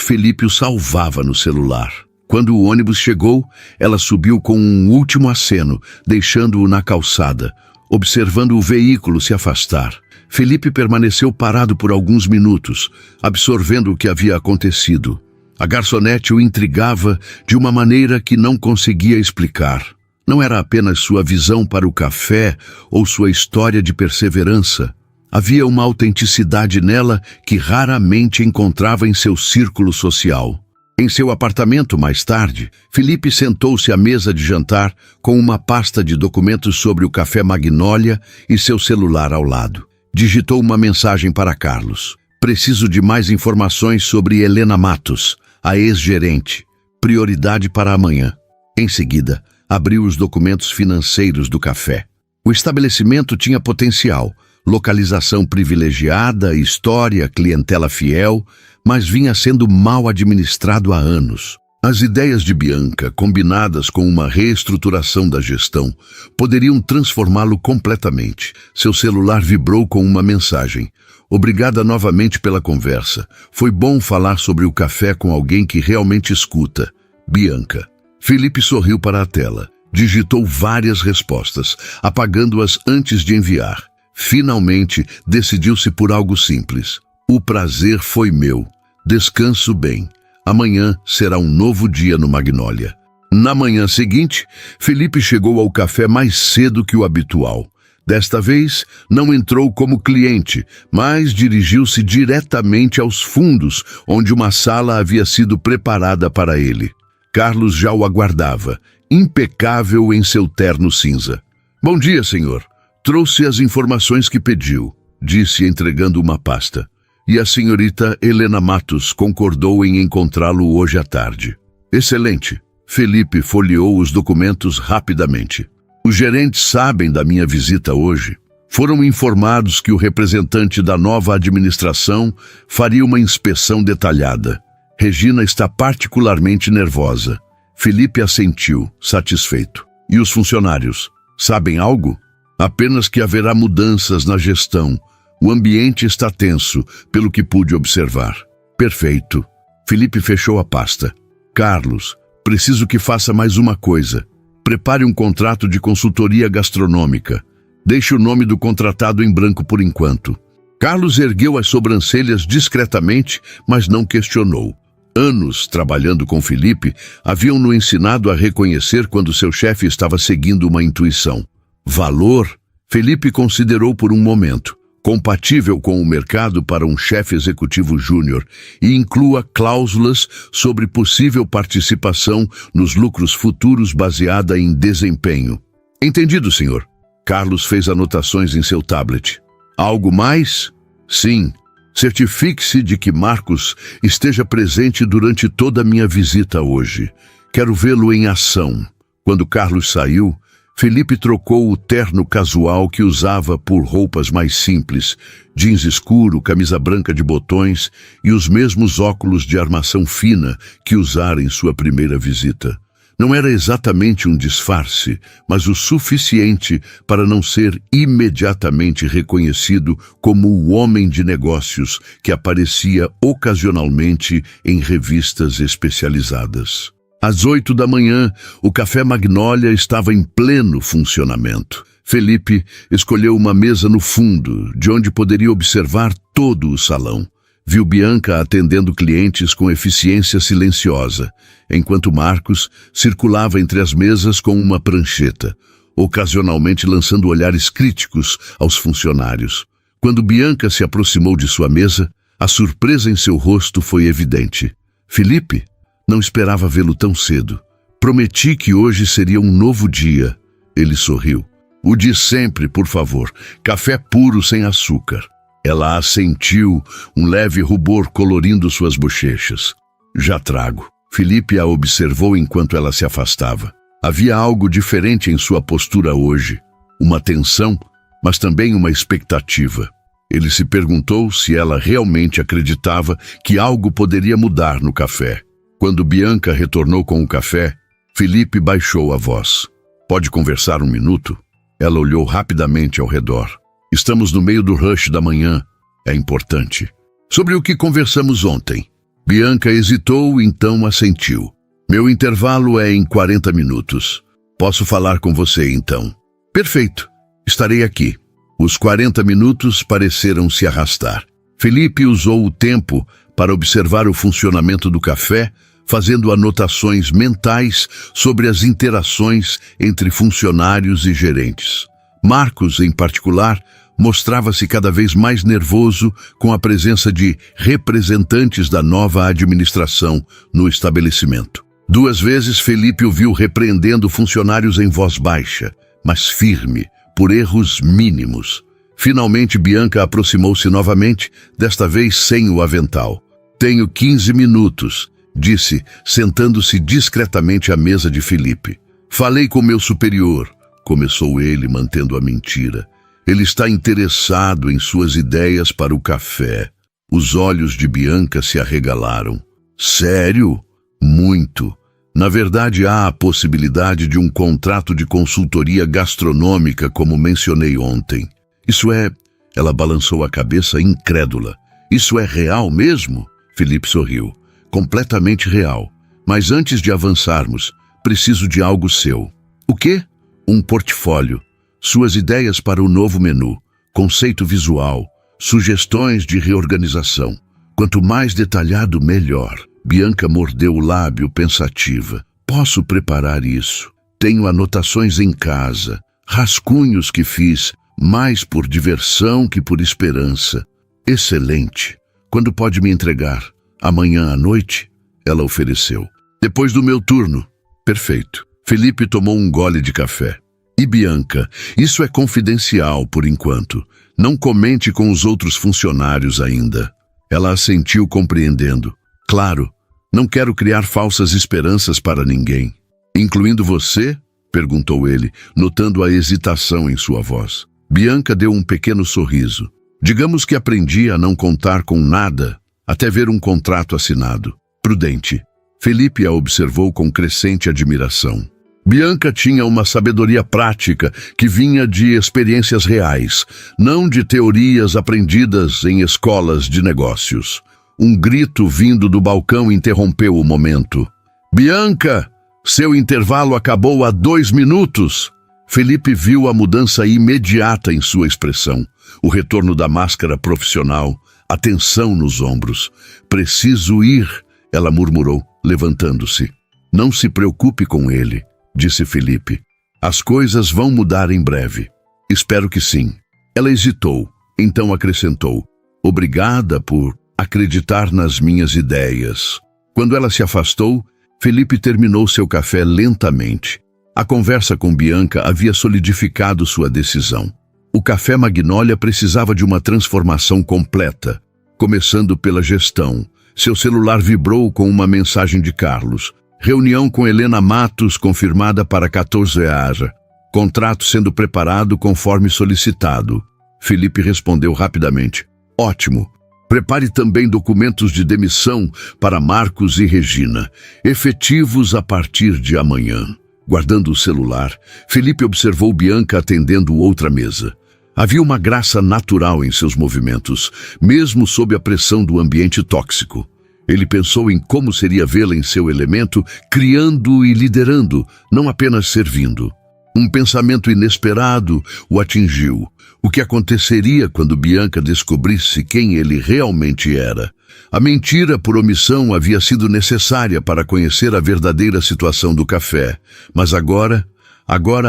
A: Felipe o salvava no celular. Quando o ônibus chegou, ela subiu com um último aceno, deixando-o na calçada, observando o veículo se afastar. Felipe permaneceu parado por alguns minutos, absorvendo o que havia acontecido. A garçonete o intrigava de uma maneira que não conseguia explicar. Não era apenas sua visão para o café ou sua história de perseverança. Havia uma autenticidade nela que raramente encontrava em seu círculo social. Em seu apartamento, mais tarde, Felipe sentou-se à mesa de jantar com uma pasta de documentos sobre o café Magnólia e seu celular ao lado. Digitou uma mensagem para Carlos. Preciso de mais informações sobre Helena Matos, a ex-gerente. Prioridade para amanhã. Em seguida, abriu os documentos financeiros do café. O estabelecimento tinha potencial, localização privilegiada, história, clientela fiel, mas vinha sendo mal administrado há anos. As ideias de Bianca, combinadas com uma reestruturação da gestão, poderiam transformá-lo completamente. Seu celular vibrou com uma mensagem. Obrigada novamente pela conversa. Foi bom falar sobre o café com alguém que realmente escuta. Bianca. Felipe sorriu para a tela. Digitou várias respostas, apagando-as antes de enviar. Finalmente, decidiu-se por algo simples. O prazer foi meu. Descanso bem. Amanhã será um novo dia no Magnólia. Na manhã seguinte, Felipe chegou ao café mais cedo que o habitual. Desta vez, não entrou como cliente, mas dirigiu-se diretamente aos fundos, onde uma sala havia sido preparada para ele. Carlos já o aguardava, impecável em seu terno cinza. Bom dia, senhor. Trouxe as informações que pediu, disse entregando uma pasta. E a senhorita Helena Matos concordou em encontrá-lo hoje à tarde. Excelente. Felipe folheou os documentos rapidamente. Os gerentes sabem da minha visita hoje. Foram informados que o representante da nova administração faria uma inspeção detalhada. Regina está particularmente nervosa. Felipe assentiu, satisfeito. E os funcionários? Sabem algo? Apenas que haverá mudanças na gestão. O ambiente está tenso, pelo que pude observar. Perfeito. Felipe fechou a pasta. Carlos, preciso que faça mais uma coisa. Prepare um contrato de consultoria gastronômica. Deixe o nome do contratado em branco por enquanto. Carlos ergueu as sobrancelhas discretamente, mas não questionou. Anos trabalhando com Felipe haviam-no ensinado a reconhecer quando seu chefe estava seguindo uma intuição. Valor, Felipe considerou por um momento. Compatível com o mercado para um chefe executivo júnior e inclua cláusulas sobre possível participação nos lucros futuros baseada em desempenho. Entendido, senhor. Carlos fez anotações em seu tablet. Algo mais? Sim. Certifique-se de que Marcos esteja presente durante toda a minha visita hoje. Quero vê-lo em ação. Quando Carlos saiu, Felipe trocou o terno casual que usava por roupas mais simples, jeans escuro, camisa branca de botões e os mesmos óculos de armação fina que usara em sua primeira visita. Não era exatamente um disfarce, mas o suficiente para não ser imediatamente reconhecido como o homem de negócios que aparecia ocasionalmente em revistas especializadas. Às 8 da manhã, o café Magnólia estava em pleno funcionamento. Felipe escolheu uma mesa no fundo, de onde poderia observar todo o salão. Viu Bianca atendendo clientes com eficiência silenciosa, enquanto Marcos circulava entre as mesas com uma prancheta, ocasionalmente lançando olhares críticos aos funcionários. Quando Bianca se aproximou de sua mesa, a surpresa em seu rosto foi evidente. Felipe? Não esperava vê-lo tão cedo. Prometi que hoje seria um novo dia. Ele sorriu. O de sempre, por favor. Café puro sem açúcar. Ela assentiu, um leve rubor colorindo suas bochechas. Já trago. Felipe a observou enquanto ela se afastava. Havia algo diferente em sua postura hoje. Uma tensão, mas também uma expectativa. Ele se perguntou se ela realmente acreditava que algo poderia mudar no café. Quando Bianca retornou com o café, Felipe baixou a voz. Pode conversar um minuto? Ela olhou rapidamente ao redor. Estamos no meio do rush da manhã. É importante. Sobre o que conversamos ontem. Bianca hesitou, então assentiu. Meu intervalo é em 40 minutos. Posso falar com você, então? Perfeito. Estarei aqui. Os 40 minutos pareceram se arrastar. Felipe usou o tempo para observar o funcionamento do café, fazendo anotações mentais sobre as interações entre funcionários e gerentes. Marcos, em particular, mostrava-se cada vez mais nervoso com a presença de representantes da nova administração no estabelecimento. 2 vezes Felipe o viu repreendendo funcionários em voz baixa, mas firme, por erros mínimos. Finalmente Bianca aproximou-se novamente, desta vez sem o avental. Tenho 15 minutos, disse, sentando-se discretamente à mesa de Felipe. Falei com meu superior, começou ele, mantendo a mentira. Ele está interessado em suas ideias para o café. Os olhos de Bianca se arregalaram. Sério? Muito. Na verdade, há a possibilidade de um contrato de consultoria gastronômica, como mencionei ontem. Isso é... Ela balançou a cabeça incrédula. Isso é real mesmo? Felipe sorriu. Completamente real. Mas antes de avançarmos, preciso de algo seu. O quê? Um portfólio. Suas ideias para o novo menu, conceito visual, sugestões de reorganização. Quanto mais detalhado, melhor. Bianca mordeu o lábio pensativa. Posso preparar isso. Tenho anotações em casa, rascunhos que fiz, mais por diversão que por esperança. Excelente. Quando pode me entregar? Amanhã à noite? Ela ofereceu. Depois do meu turno. Perfeito. Felipe tomou um gole de café. E Bianca, isso é confidencial por enquanto. Não comente com os outros funcionários ainda. Ela assentiu compreendendo. Claro, não quero criar falsas esperanças para ninguém. Incluindo você? Perguntou ele, notando a hesitação em sua voz. Bianca deu um pequeno sorriso. Digamos que aprendi a não contar com nada, até ver um contrato assinado. Prudente. Felipe a observou com crescente admiração. Bianca tinha uma sabedoria prática que vinha de experiências reais, não de teorias aprendidas em escolas de negócios. Um grito vindo do balcão interrompeu o momento. Bianca, seu intervalo acabou há 2 minutos. Felipe viu a mudança imediata em sua expressão, o retorno da máscara profissional, a tensão nos ombros. Preciso ir, ela murmurou, levantando-se. Não se preocupe com ele, disse Felipe. As coisas vão mudar em breve. Espero que sim. Ela hesitou, então acrescentou. Obrigada por acreditar nas minhas ideias. Quando ela se afastou, Felipe terminou seu café lentamente. A conversa com Bianca havia solidificado sua decisão. O Café Magnólia precisava de uma transformação completa, começando pela gestão. Seu celular vibrou com uma mensagem de Carlos. Reunião com Helena Matos confirmada para 14h. Contrato sendo preparado conforme solicitado. Felipe respondeu rapidamente. Ótimo. Prepare também documentos de demissão para Marcos e Regina, efetivos a partir de amanhã. Guardando o celular, Felipe observou Bianca atendendo outra mesa. Havia uma graça natural em seus movimentos, mesmo sob a pressão do ambiente tóxico. Ele pensou em como seria vê-la em seu elemento, criando e liderando, não apenas servindo. Um pensamento inesperado o atingiu. O que aconteceria quando Bianca descobrisse quem ele realmente era? A mentira por omissão havia sido necessária para conhecer a verdadeira situação do café. Mas agora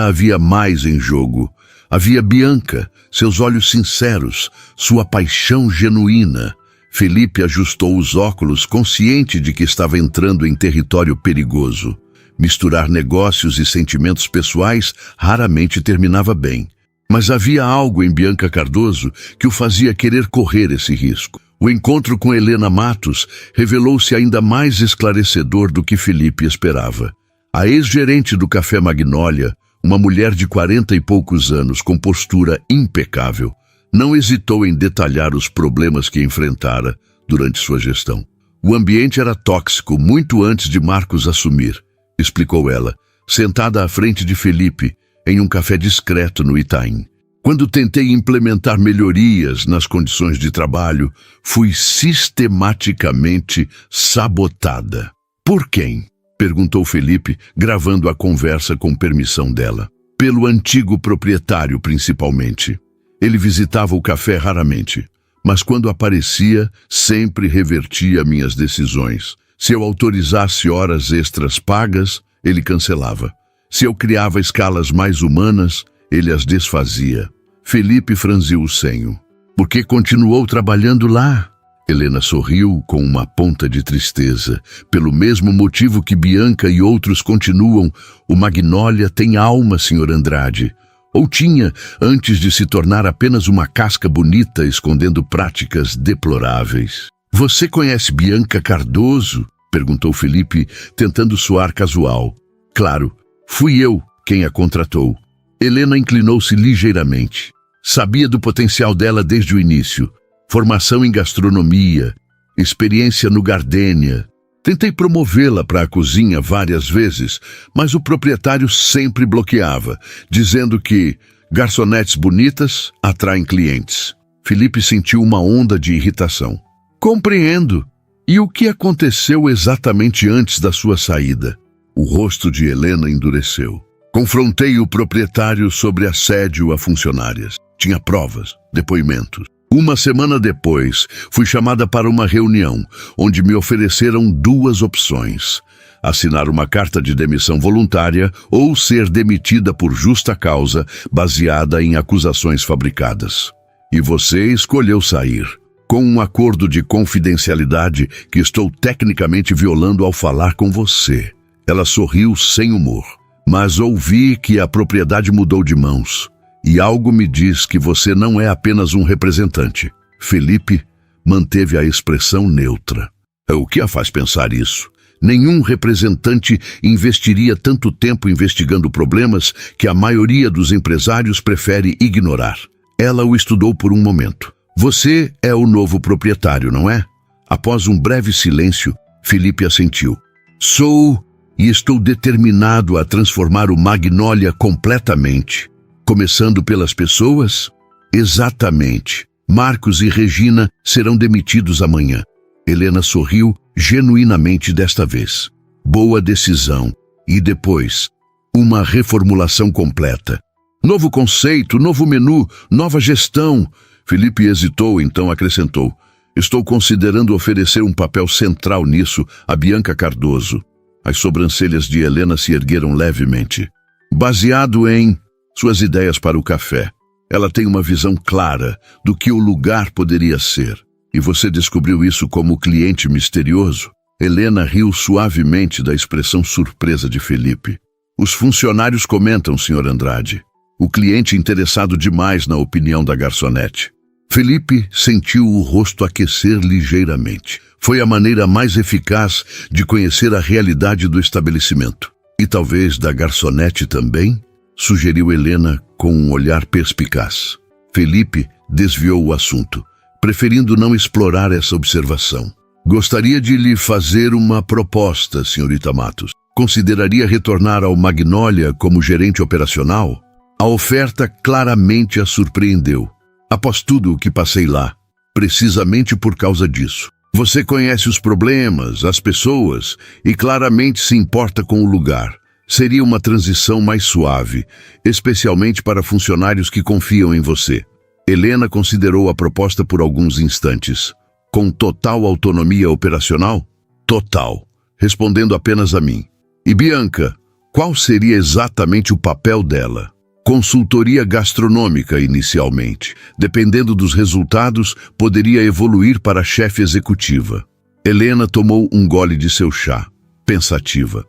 A: havia mais em jogo. Havia Bianca, seus olhos sinceros, sua paixão genuína. Felipe ajustou os óculos, consciente de que estava entrando em território perigoso. Misturar negócios e sentimentos pessoais raramente terminava bem. Mas havia algo em Bianca Cardoso que o fazia querer correr esse risco. O encontro com Helena Matos revelou-se ainda mais esclarecedor do que Felipe esperava. A ex-gerente do Café Magnólia, uma mulher de 40 e poucos anos com postura impecável, não hesitou em detalhar os problemas que enfrentara durante sua gestão. O ambiente era tóxico muito antes de Marcos assumir, explicou ela, sentada à frente de Felipe, em um café discreto no Itaim. Quando tentei implementar melhorias nas condições de trabalho, fui sistematicamente sabotada. Por quem? Perguntou Felipe, gravando a conversa com permissão dela. Pelo antigo proprietário, principalmente. Ele visitava o café raramente, mas quando aparecia, sempre revertia minhas decisões. Se eu autorizasse horas extras pagas, ele cancelava. Se eu criava escalas mais humanas, ele as desfazia. Felipe franziu o senho. Por que continuou trabalhando lá? Helena sorriu com uma ponta de tristeza. Pelo mesmo motivo que Bianca e outros continuam, o Magnólia tem alma, Sr. Andrade. Ou tinha, antes de se tornar apenas uma casca bonita escondendo práticas deploráveis. Você conhece Bianca Cardoso? Perguntou Felipe, tentando soar casual. Claro, fui eu quem a contratou. Helena inclinou-se ligeiramente. Sabia do potencial dela desde o início. Formação em gastronomia, experiência no Gardênia. Tentei promovê-la para a cozinha várias vezes, mas o proprietário sempre bloqueava, dizendo que garçonetes bonitas atraem clientes. Felipe sentiu uma onda de irritação. Compreendo. E o que aconteceu exatamente antes da sua saída? O rosto de Helena endureceu. Confrontei o proprietário sobre assédio a funcionárias. Tinha provas, depoimentos. Uma semana depois, fui chamada para uma reunião, onde me ofereceram duas opções: assinar uma carta de demissão voluntária ou ser demitida por justa causa, baseada em acusações fabricadas. E você escolheu sair, com um acordo de confidencialidade que estou tecnicamente violando ao falar com você. Ela sorriu sem humor. Mas ouvi que a propriedade mudou de mãos. E algo me diz que você não é apenas um representante. Felipe manteve a expressão neutra. O que a faz pensar isso? Nenhum representante investiria tanto tempo investigando problemas que a maioria dos empresários prefere ignorar. Ela o estudou por um momento. Você é o novo proprietário, não é? Após um breve silêncio, Felipe assentiu. Sou, e estou determinado a transformar o Magnólia completamente. Começando pelas pessoas? Exatamente. Marcos e Regina serão demitidos amanhã. Helena sorriu genuinamente desta vez. Boa decisão. E depois, uma reformulação completa. Novo conceito, novo menu, nova gestão. Felipe hesitou, então acrescentou. Estou considerando oferecer um papel central nisso a Bianca Cardoso. As sobrancelhas de Helena se ergueram levemente. Baseado em suas ideias para o café. Ela tem uma visão clara do que o lugar poderia ser. E você descobriu isso como cliente misterioso? Helena riu suavemente da expressão surpresa de Felipe. Os funcionários comentam, Sr. Andrade. O cliente interessado demais na opinião da garçonete. Felipe sentiu o rosto aquecer ligeiramente. Foi a maneira mais eficaz de conhecer a realidade do estabelecimento. E talvez da garçonete também? Sugeriu Helena com um olhar perspicaz. Felipe desviou o assunto, preferindo não explorar essa observação. Gostaria de lhe fazer uma proposta, senhorita Matos. Consideraria retornar ao Magnólia como gerente operacional? A oferta claramente a surpreendeu. Após tudo o que passei lá, precisamente por causa disso. Você conhece os problemas, as pessoas e claramente se importa com o lugar. Seria uma transição mais suave, especialmente para funcionários que confiam em você. Helena considerou a proposta por alguns instantes. Com total autonomia operacional? Total, respondendo apenas a mim. E Bianca, qual seria exatamente o papel dela? Consultoria gastronômica inicialmente. Dependendo dos resultados, poderia evoluir para chefe executiva. Helena tomou um gole de seu chá, pensativa.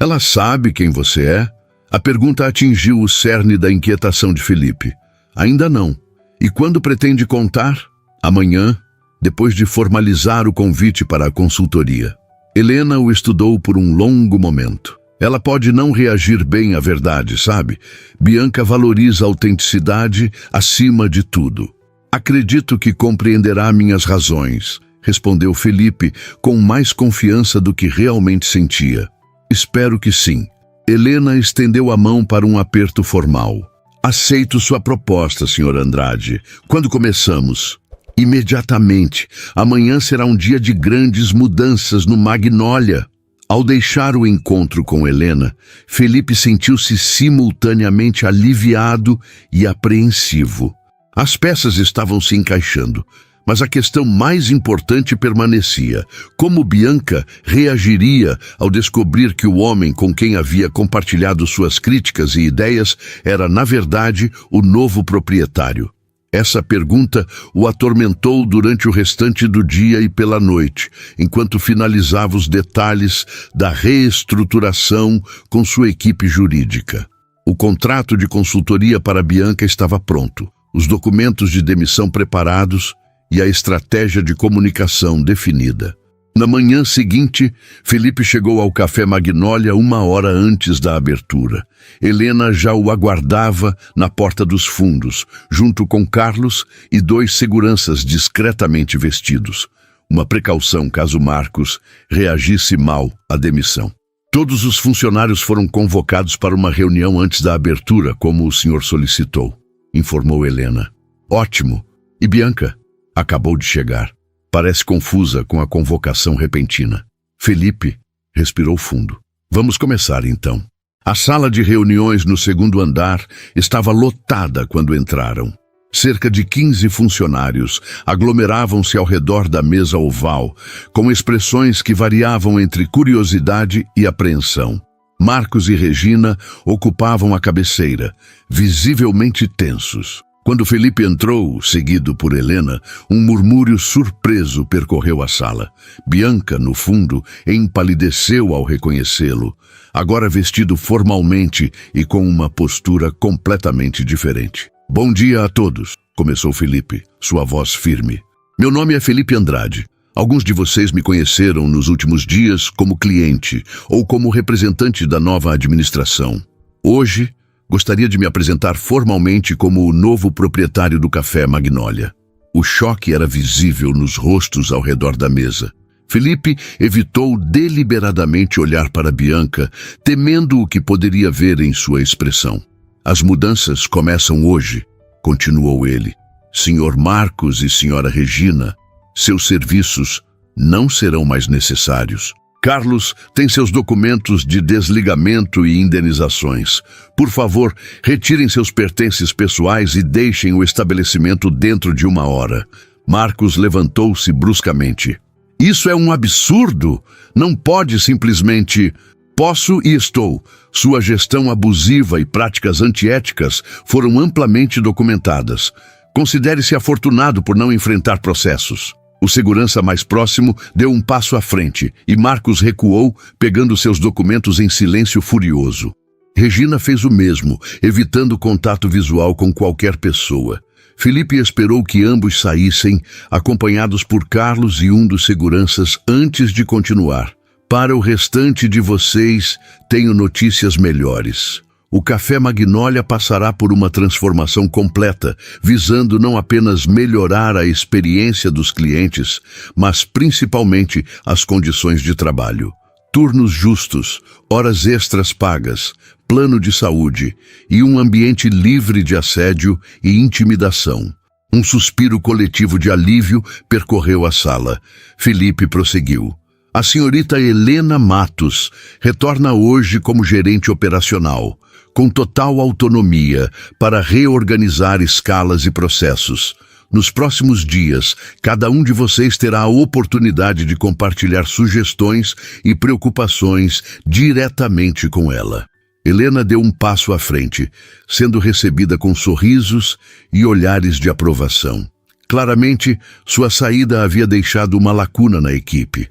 A: Ela sabe quem você é? A pergunta atingiu o cerne da inquietação de Felipe. Ainda não. E quando pretende contar? Amanhã, depois de formalizar o convite para a consultoria. Helena o estudou por um longo momento. Ela pode não reagir bem à verdade, sabe? Bianca valoriza a autenticidade acima de tudo. Acredito que compreenderá minhas razões, respondeu Felipe com mais confiança do que realmente sentia. Espero que sim. Helena estendeu a mão para um aperto formal. Aceito sua proposta, Sr. Andrade. Quando começamos? Imediatamente. Amanhã será um dia de grandes mudanças no Magnólia. Ao deixar o encontro com Helena, Felipe sentiu-se simultaneamente aliviado e apreensivo. As peças estavam se encaixando, mas a questão mais importante permanecia: como Bianca reagiria ao descobrir que o homem com quem havia compartilhado suas críticas e ideias era, na verdade, o novo proprietário? Essa pergunta o atormentou durante o restante do dia e pela noite, enquanto finalizava os detalhes da reestruturação com sua equipe jurídica. O contrato de consultoria para Bianca estava pronto, os documentos de demissão preparados e a estratégia de comunicação definida. Na manhã seguinte, Felipe chegou ao Café Magnólia 1 hora antes da abertura. Helena já o aguardava na porta dos fundos, junto com Carlos e 2 seguranças discretamente vestidos. Uma precaução caso Marcos reagisse mal à demissão. Todos os funcionários foram convocados para uma reunião antes da abertura, como o senhor solicitou, informou Helena. Ótimo. E Bianca? Acabou de chegar. Parece confusa com a convocação repentina. Felipe respirou fundo. Vamos começar, então. A sala de reuniões no 2º andar estava lotada quando entraram. Cerca de 15 funcionários aglomeravam-se ao redor da mesa oval, com expressões que variavam entre curiosidade e apreensão. Marcos e Regina ocupavam a cabeceira, visivelmente tensos. Quando Felipe entrou, seguido por Helena, um murmúrio surpreso percorreu a sala. Bianca, no fundo, empalideceu ao reconhecê-lo, agora vestido formalmente e com uma postura completamente diferente. Bom dia a todos, começou Felipe, sua voz firme. Meu nome é Felipe Andrade. Alguns de vocês me conheceram nos últimos dias como cliente ou como representante da nova administração. Hoje, gostaria de me apresentar formalmente como o novo proprietário do Café Magnólia. O choque era visível nos rostos ao redor da mesa. Felipe evitou deliberadamente olhar para Bianca, temendo o que poderia ver em sua expressão. As mudanças começam hoje, continuou ele. Senhor Marcos e senhora Regina, seus serviços não serão mais necessários. Carlos tem seus documentos de desligamento e indenizações. Por favor, retirem seus pertences pessoais e deixem o estabelecimento dentro de 1 hora. Marcos levantou-se bruscamente. Isso é um absurdo! Não pode simplesmente... Posso e estou. Sua gestão abusiva e práticas antiéticas foram amplamente documentadas. Considere-se afortunado por não enfrentar processos. O segurança mais próximo deu um passo à frente e Marcos recuou, pegando seus documentos em silêncio furioso. Regina fez o mesmo, evitando contato visual com qualquer pessoa. Felipe esperou que ambos saíssem, acompanhados por Carlos e um dos seguranças, antes de continuar. Para o restante de vocês, tenho notícias melhores. O Café Magnólia passará por uma transformação completa, visando não apenas melhorar a experiência dos clientes, mas principalmente as condições de trabalho. Turnos justos, horas extras pagas, plano de saúde e um ambiente livre de assédio e intimidação. Um suspiro coletivo de alívio percorreu a sala. Felipe prosseguiu. A senhorita Helena Matos retorna hoje como gerente operacional, com total autonomia para reorganizar escalas e processos. Nos próximos dias, cada um de vocês terá a oportunidade de compartilhar sugestões e preocupações diretamente com ela. Helena deu um passo à frente, sendo recebida com sorrisos e olhares de aprovação. Claramente, sua saída havia deixado uma lacuna na equipe.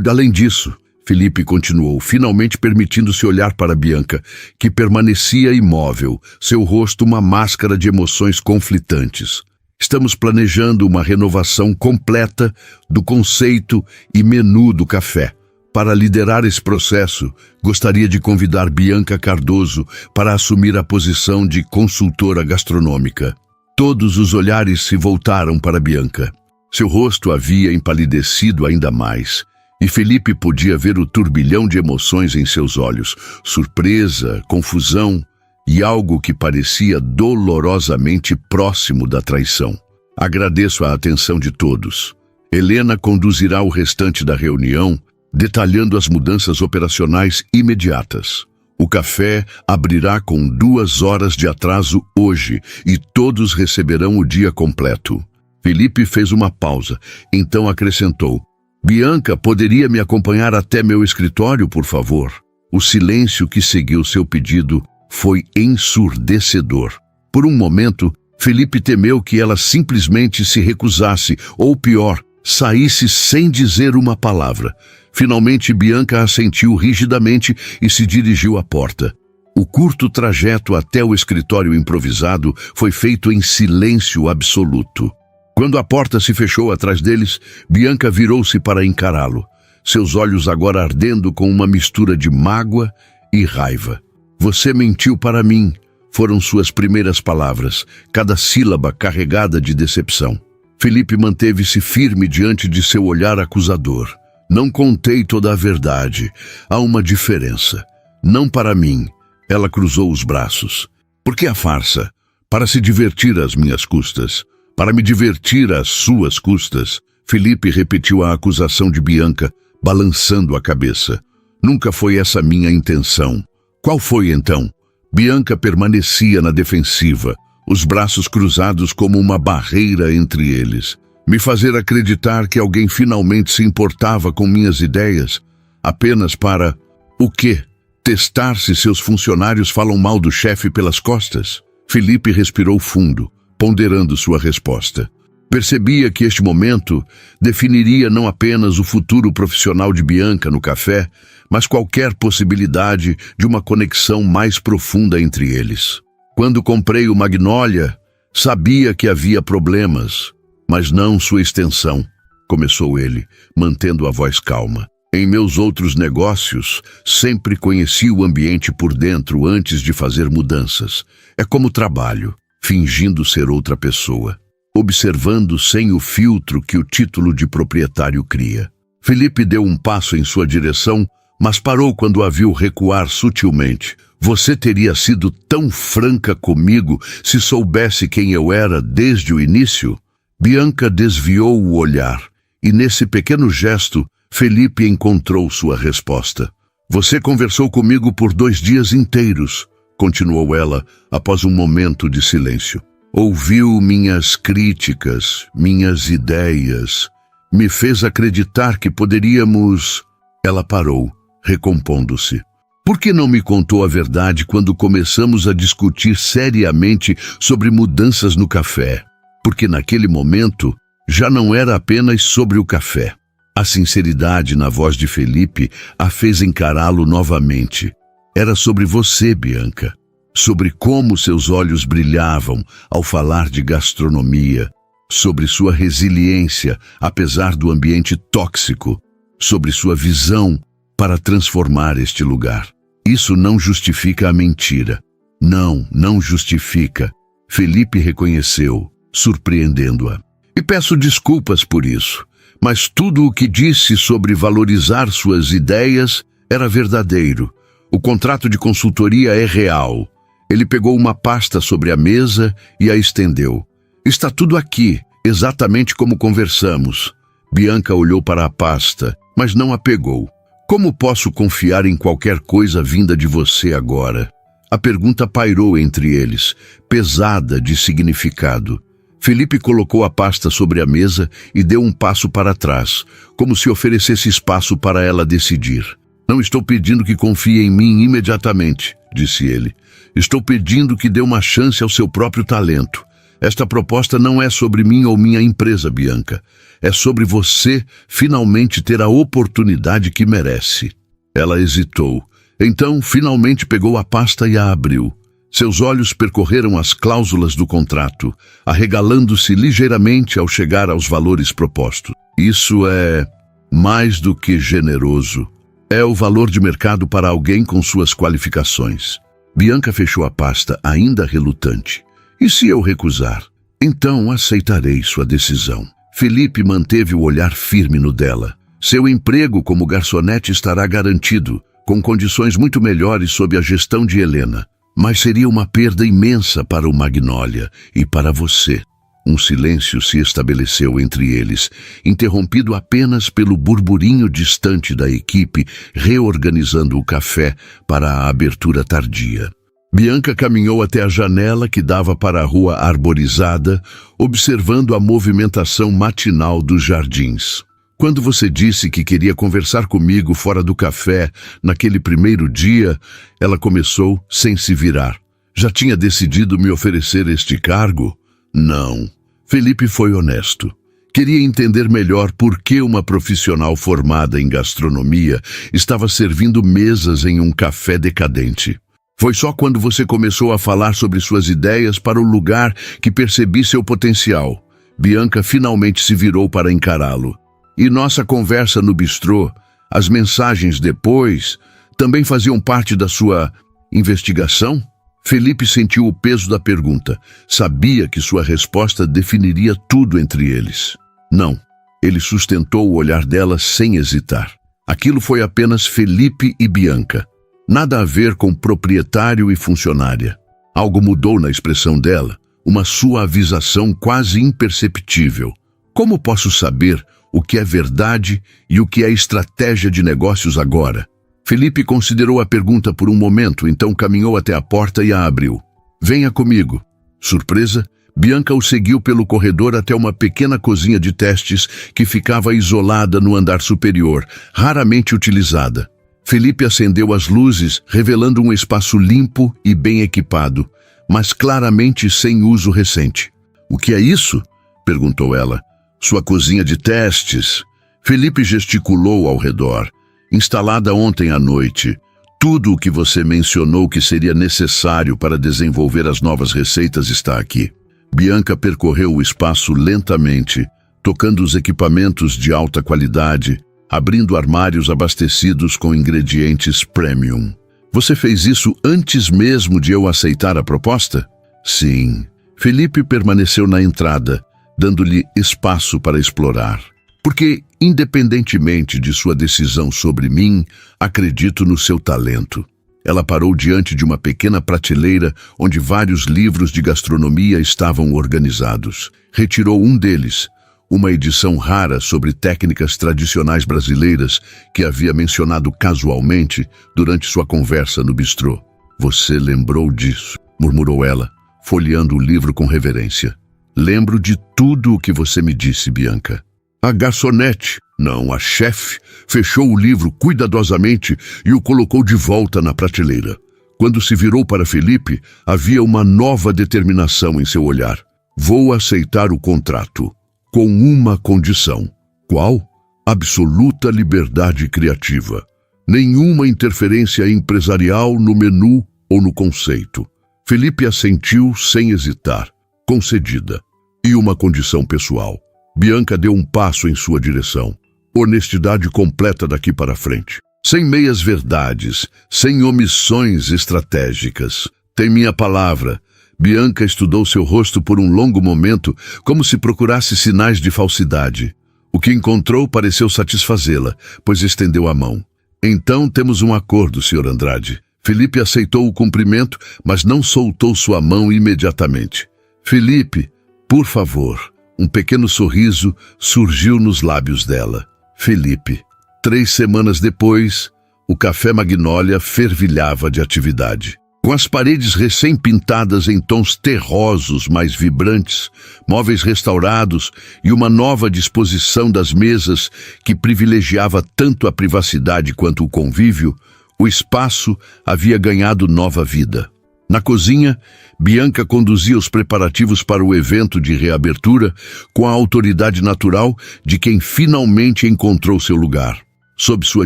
A: Além disso, Felipe continuou, finalmente permitindo-se olhar para Bianca, que permanecia imóvel, seu rosto uma máscara de emoções conflitantes. Estamos planejando uma renovação completa do conceito e menu do café. Para liderar esse processo, gostaria de convidar Bianca Cardoso para assumir a posição de consultora gastronômica. Todos os olhares se voltaram para Bianca. Seu rosto havia empalidecido ainda mais. E Felipe podia ver o turbilhão de emoções em seus olhos, surpresa, confusão e algo que parecia dolorosamente próximo da traição. Agradeço a atenção de todos. Helena conduzirá o restante da reunião, detalhando as mudanças operacionais imediatas. O café abrirá com 2 horas de atraso hoje e todos receberão o dia completo. Felipe fez uma pausa, então acrescentou: Bianca, poderia me acompanhar até meu escritório, por favor? O silêncio que seguiu seu pedido foi ensurdecedor. Por um momento, Felipe temeu que ela simplesmente se recusasse, ou pior, saísse sem dizer uma palavra. Finalmente, Bianca assentiu rigidamente e se dirigiu à porta. O curto trajeto até o escritório improvisado foi feito em silêncio absoluto. Quando a porta se fechou atrás deles, Bianca virou-se para encará-lo, seus olhos agora ardendo com uma mistura de mágoa e raiva. Você mentiu para mim, foram suas primeiras palavras, cada sílaba carregada de decepção. Felipe manteve-se firme diante de seu olhar acusador. Não contei toda a verdade. Há uma diferença. Não para mim. Ela cruzou os braços. Por que a farsa? Para se divertir às minhas custas. Para me divertir às suas custas. Felipe repetiu a acusação de Bianca, balançando a cabeça. Nunca foi essa minha intenção. Qual foi então? Bianca permanecia na defensiva, os braços cruzados como uma barreira entre eles. Me fazer acreditar que alguém finalmente se importava com minhas ideias, apenas para... O quê? Testar se seus funcionários falam mal do chefe pelas costas? Felipe respirou fundo, ponderando sua resposta. Percebia que este momento definiria não apenas o futuro profissional de Bianca no café, mas qualquer possibilidade de uma conexão mais profunda entre eles. Quando comprei o Magnolia, sabia que havia problemas, mas não sua extensão, começou ele, mantendo a voz calma. Em meus outros negócios, sempre conheci o ambiente por dentro antes de fazer mudanças. É como trabalho, fingindo ser outra pessoa, observando sem o filtro que o título de proprietário cria. Felipe deu um passo em sua direção, mas parou quando a viu recuar sutilmente. Você teria sido tão franca comigo se soubesse quem eu era desde o início? Bianca desviou o olhar, e nesse pequeno gesto, Felipe encontrou sua resposta. Você conversou comigo por 2 dias inteiros, continuou ela após um momento de silêncio. Ouviu minhas críticas, minhas ideias, me fez acreditar que poderíamos... Ela parou, recompondo-se. Por que não me contou a verdade quando começamos a discutir seriamente sobre mudanças no café? Porque naquele momento já não era apenas sobre o café. A sinceridade na voz de Felipe a fez encará-lo novamente. Era sobre você, Bianca. Sobre como seus olhos brilhavam ao falar de gastronomia. Sobre sua resiliência, apesar do ambiente tóxico. Sobre sua visão para transformar este lugar. Isso não justifica a mentira. Não justifica. Felipe reconheceu, surpreendendo-a. E peço desculpas por isso, mas tudo o que disse sobre valorizar suas ideias era verdadeiro. O contrato de consultoria é real. Ele pegou uma pasta sobre a mesa e a estendeu. Está tudo aqui, exatamente como conversamos. Bianca olhou para a pasta, mas não a pegou. Como posso confiar em qualquer coisa vinda de você agora? A pergunta pairou entre eles, pesada de significado. Felipe colocou a pasta sobre a mesa e deu um passo para trás, como se oferecesse espaço para ela decidir. Não estou pedindo que confie em mim imediatamente, disse ele. Estou pedindo que dê uma chance ao seu próprio talento. Esta proposta não é sobre mim ou minha empresa, Bianca. É sobre você finalmente ter a oportunidade que merece. Ela hesitou. Então, finalmente pegou a pasta e a abriu. Seus olhos percorreram as cláusulas do contrato, arregalando-se ligeiramente ao chegar aos valores propostos. Isso é mais do que generoso. É o valor de mercado para alguém com suas qualificações. Bianca fechou a pasta, ainda relutante. E se eu recusar? Então aceitarei sua decisão. Felipe manteve o olhar firme no dela. Seu emprego como garçonete estará garantido, com condições muito melhores sob a gestão de Helena. Mas seria uma perda imensa para o Magnolia e para você. Um silêncio se estabeleceu entre eles, interrompido apenas pelo burburinho distante da equipe reorganizando o café para a abertura tardia. Bianca caminhou até a janela que dava para a rua arborizada, observando a movimentação matinal dos jardins. Quando você disse que queria conversar comigo fora do café naquele primeiro dia, ela começou sem se virar. Já tinha decidido me oferecer este cargo? Não. Felipe foi honesto. Queria entender melhor por que uma profissional formada em gastronomia estava servindo mesas em um café decadente. Foi só quando você começou a falar sobre suas ideias para o lugar que percebi seu potencial. Bianca finalmente se virou para encará-lo. E nossa conversa no bistrô, as mensagens depois, também faziam parte da sua investigação? Felipe sentiu o peso da pergunta. Sabia que sua resposta definiria tudo entre eles. Não. Ele sustentou o olhar dela sem hesitar. Aquilo foi apenas Felipe e Bianca. Nada a ver com proprietário e funcionária. Algo mudou na expressão dela, uma suavização quase imperceptível. Como posso saber o que é verdade e o que é estratégia de negócios agora? Felipe considerou a pergunta por um momento, então caminhou até a porta e a abriu. Venha comigo. Surpresa, Bianca o seguiu pelo corredor até uma pequena cozinha de testes que ficava isolada no andar superior, raramente utilizada. Felipe acendeu as luzes, revelando um espaço limpo e bem equipado, mas claramente sem uso recente. O que é isso? Perguntou ela. Sua cozinha de testes. Felipe gesticulou ao redor. Instalada ontem à noite, tudo o que você mencionou que seria necessário para desenvolver as novas receitas está aqui. Bianca percorreu o espaço lentamente, tocando os equipamentos de alta qualidade, abrindo armários abastecidos com ingredientes premium. Você fez isso antes mesmo de eu aceitar a proposta? Sim. Felipe permaneceu na entrada, dando-lhe espaço para explorar. Porque, independentemente de sua decisão sobre mim, acredito no seu talento. Ela parou diante de uma pequena prateleira onde vários livros de gastronomia estavam organizados. Retirou um deles, uma edição rara sobre técnicas tradicionais brasileiras que havia mencionado casualmente durante sua conversa no bistrô. Você lembrou disso, murmurou ela, folheando o livro com reverência. Lembro de tudo o que você me disse, Bianca. A garçonete, não, a chefe, fechou o livro cuidadosamente e o colocou de volta na prateleira. Quando se virou para Felipe, havia uma nova determinação em seu olhar. Vou aceitar o contrato, com uma condição. Qual? Absoluta liberdade criativa. Nenhuma interferência empresarial no menu ou no conceito. Felipe assentiu sem hesitar. Concedida. E uma condição pessoal. Bianca deu um passo em sua direção. Honestidade completa daqui para frente. Sem meias-verdades, sem omissões estratégicas. Tem minha palavra. Bianca estudou seu rosto por um longo momento, como se procurasse sinais de falsidade. O que encontrou pareceu satisfazê-la, pois estendeu a mão. Então temos um acordo, Sr. Andrade. Felipe aceitou o cumprimento, mas não soltou sua mão imediatamente. Felipe, por favor. Um pequeno sorriso surgiu nos lábios dela. Felipe. 3 semanas depois, o Café Magnolia fervilhava de atividade. Com as paredes recém-pintadas em tons terrosos mais vibrantes, móveis restaurados e uma nova disposição das mesas que privilegiava tanto a privacidade quanto o convívio, o espaço havia ganhado nova vida. Na cozinha, Bianca conduzia os preparativos para o evento de reabertura com a autoridade natural de quem finalmente encontrou seu lugar. Sob sua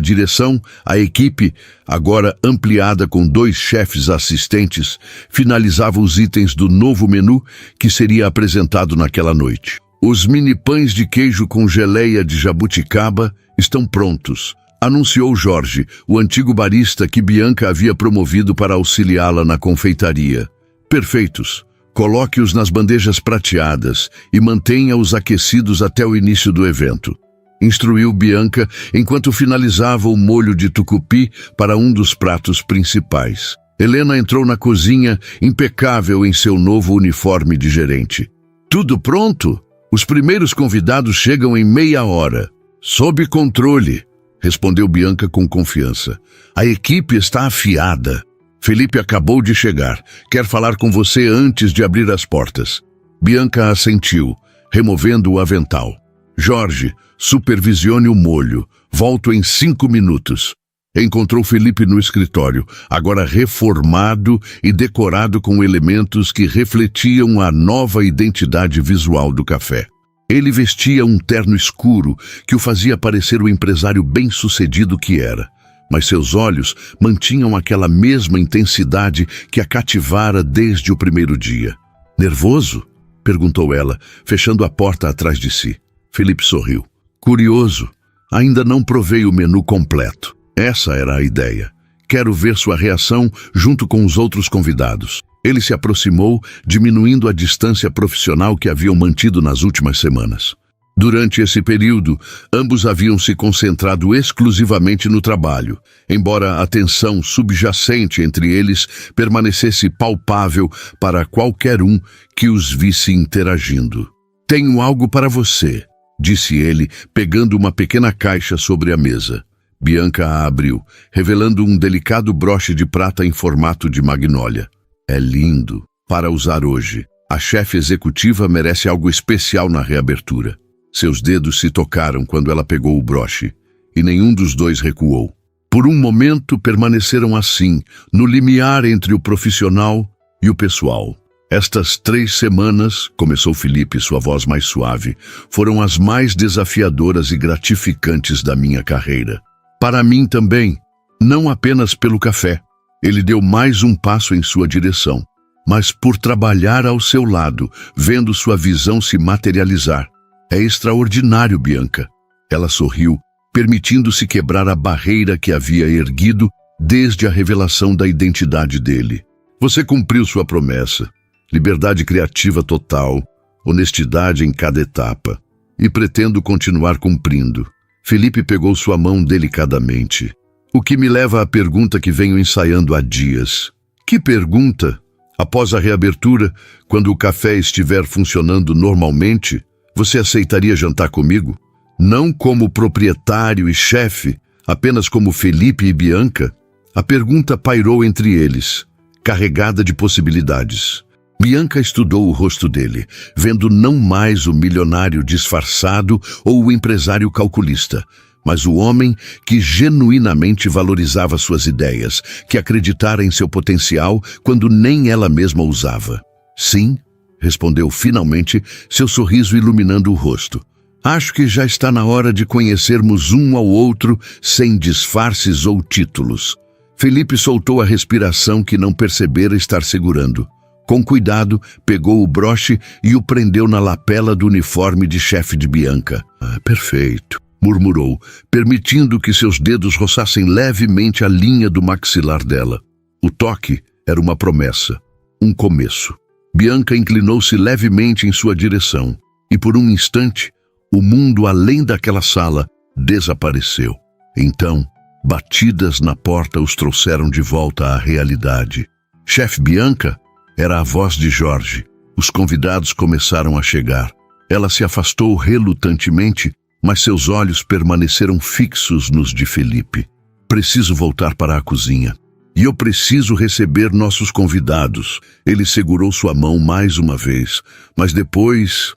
A: direção, a equipe, agora ampliada com 2 chefes assistentes, finalizava os itens do novo menu que seria apresentado naquela noite. Os mini pães de queijo com geleia de jabuticaba estão prontos, anunciou Jorge, o antigo barista que Bianca havia promovido para auxiliá-la na confeitaria. Perfeitos. Coloque-os nas bandejas prateadas e mantenha-os aquecidos até o início do evento. Instruiu Bianca enquanto finalizava o molho de tucupi para um dos pratos principais. Helena entrou na cozinha, impecável em seu novo uniforme de gerente. Tudo pronto? Os primeiros convidados chegam em meia hora. Sob controle, respondeu Bianca com confiança. A equipe está afiada. Felipe acabou de chegar. Quer falar com você antes de abrir as portas. Bianca assentiu, removendo o avental. Jorge, supervisione o molho. Volto em 5 minutos. Encontrou Felipe no escritório, agora reformado e decorado com elementos que refletiam a nova identidade visual do café. Ele vestia um terno escuro que o fazia parecer o empresário bem-sucedido que era, mas seus olhos mantinham aquela mesma intensidade que a cativara desde o primeiro dia. Nervoso? Perguntou ela, fechando a porta atrás de si. Felipe sorriu. Curioso. Ainda não provei o menu completo. Essa era a ideia. Quero ver sua reação junto com os outros convidados. Ele se aproximou, diminuindo a distância profissional que haviam mantido nas últimas semanas. Durante esse período, ambos haviam se concentrado exclusivamente no trabalho, embora a tensão subjacente entre eles permanecesse palpável para qualquer um que os visse interagindo. Tenho algo para você, disse ele, pegando uma pequena caixa sobre a mesa. Bianca a abriu, revelando um delicado broche de prata em formato de magnólia. É lindo, para usar hoje. A chefe executiva merece algo especial na reabertura. Seus dedos se tocaram quando ela pegou o broche, e nenhum dos dois recuou. Por um momento permaneceram assim, no limiar entre o profissional e o pessoal. Estas 3 semanas, começou Felipe, sua voz mais suave, foram as mais desafiadoras e gratificantes da minha carreira. Para mim também, não apenas pelo café. Ele deu mais um passo em sua direção, mas por trabalhar ao seu lado, vendo sua visão se materializar. É extraordinário, Bianca. Ela sorriu, permitindo-se quebrar a barreira que havia erguido desde a revelação da identidade dele. Você cumpriu sua promessa. Liberdade criativa total, honestidade em cada etapa. E pretendo continuar cumprindo. Felipe pegou sua mão delicadamente. O que me leva à pergunta que venho ensaiando há dias. Que pergunta? Após a reabertura, quando o café estiver funcionando normalmente, você aceitaria jantar comigo? Não como proprietário e chefe, apenas como Felipe e Bianca? A pergunta pairou entre eles, carregada de possibilidades. Bianca estudou o rosto dele, vendo não mais o milionário disfarçado ou o empresário calculista, mas o homem que genuinamente valorizava suas ideias, que acreditara em seu potencial quando nem ela mesma usava. Sim, respondeu finalmente, seu sorriso iluminando o rosto. Acho que já está na hora de conhecermos um ao outro sem disfarces ou títulos. Felipe soltou a respiração que não percebera estar segurando. Com cuidado, pegou o broche e o prendeu na lapela do uniforme de chefe de Bianca. Perfeito, murmurou, permitindo que seus dedos roçassem levemente a linha do maxilar dela. O toque era uma promessa, um começo. Bianca inclinou-se levemente em sua direção, e por um instante, o mundo além daquela sala desapareceu. Então, batidas na porta os trouxeram de volta à realidade. Chefe Bianca? Era a voz de Jorge. Os convidados começaram a chegar. Ela se afastou relutantemente, mas seus olhos permaneceram fixos nos de Felipe. Preciso voltar para a cozinha. E eu preciso receber nossos convidados. Ele segurou sua mão mais uma vez. Mas depois,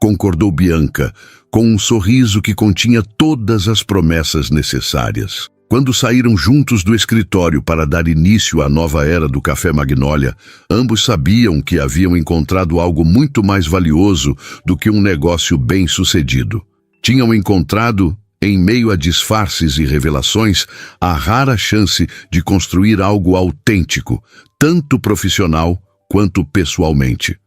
A: concordou Bianca, com um sorriso que continha todas as promessas necessárias. Quando saíram juntos do escritório para dar início à nova era do Café Magnólia, ambos sabiam que haviam encontrado algo muito mais valioso do que um negócio bem-sucedido. Tinham encontrado, em meio a disfarces e revelações, a rara chance de construir algo autêntico, tanto profissional quanto pessoalmente.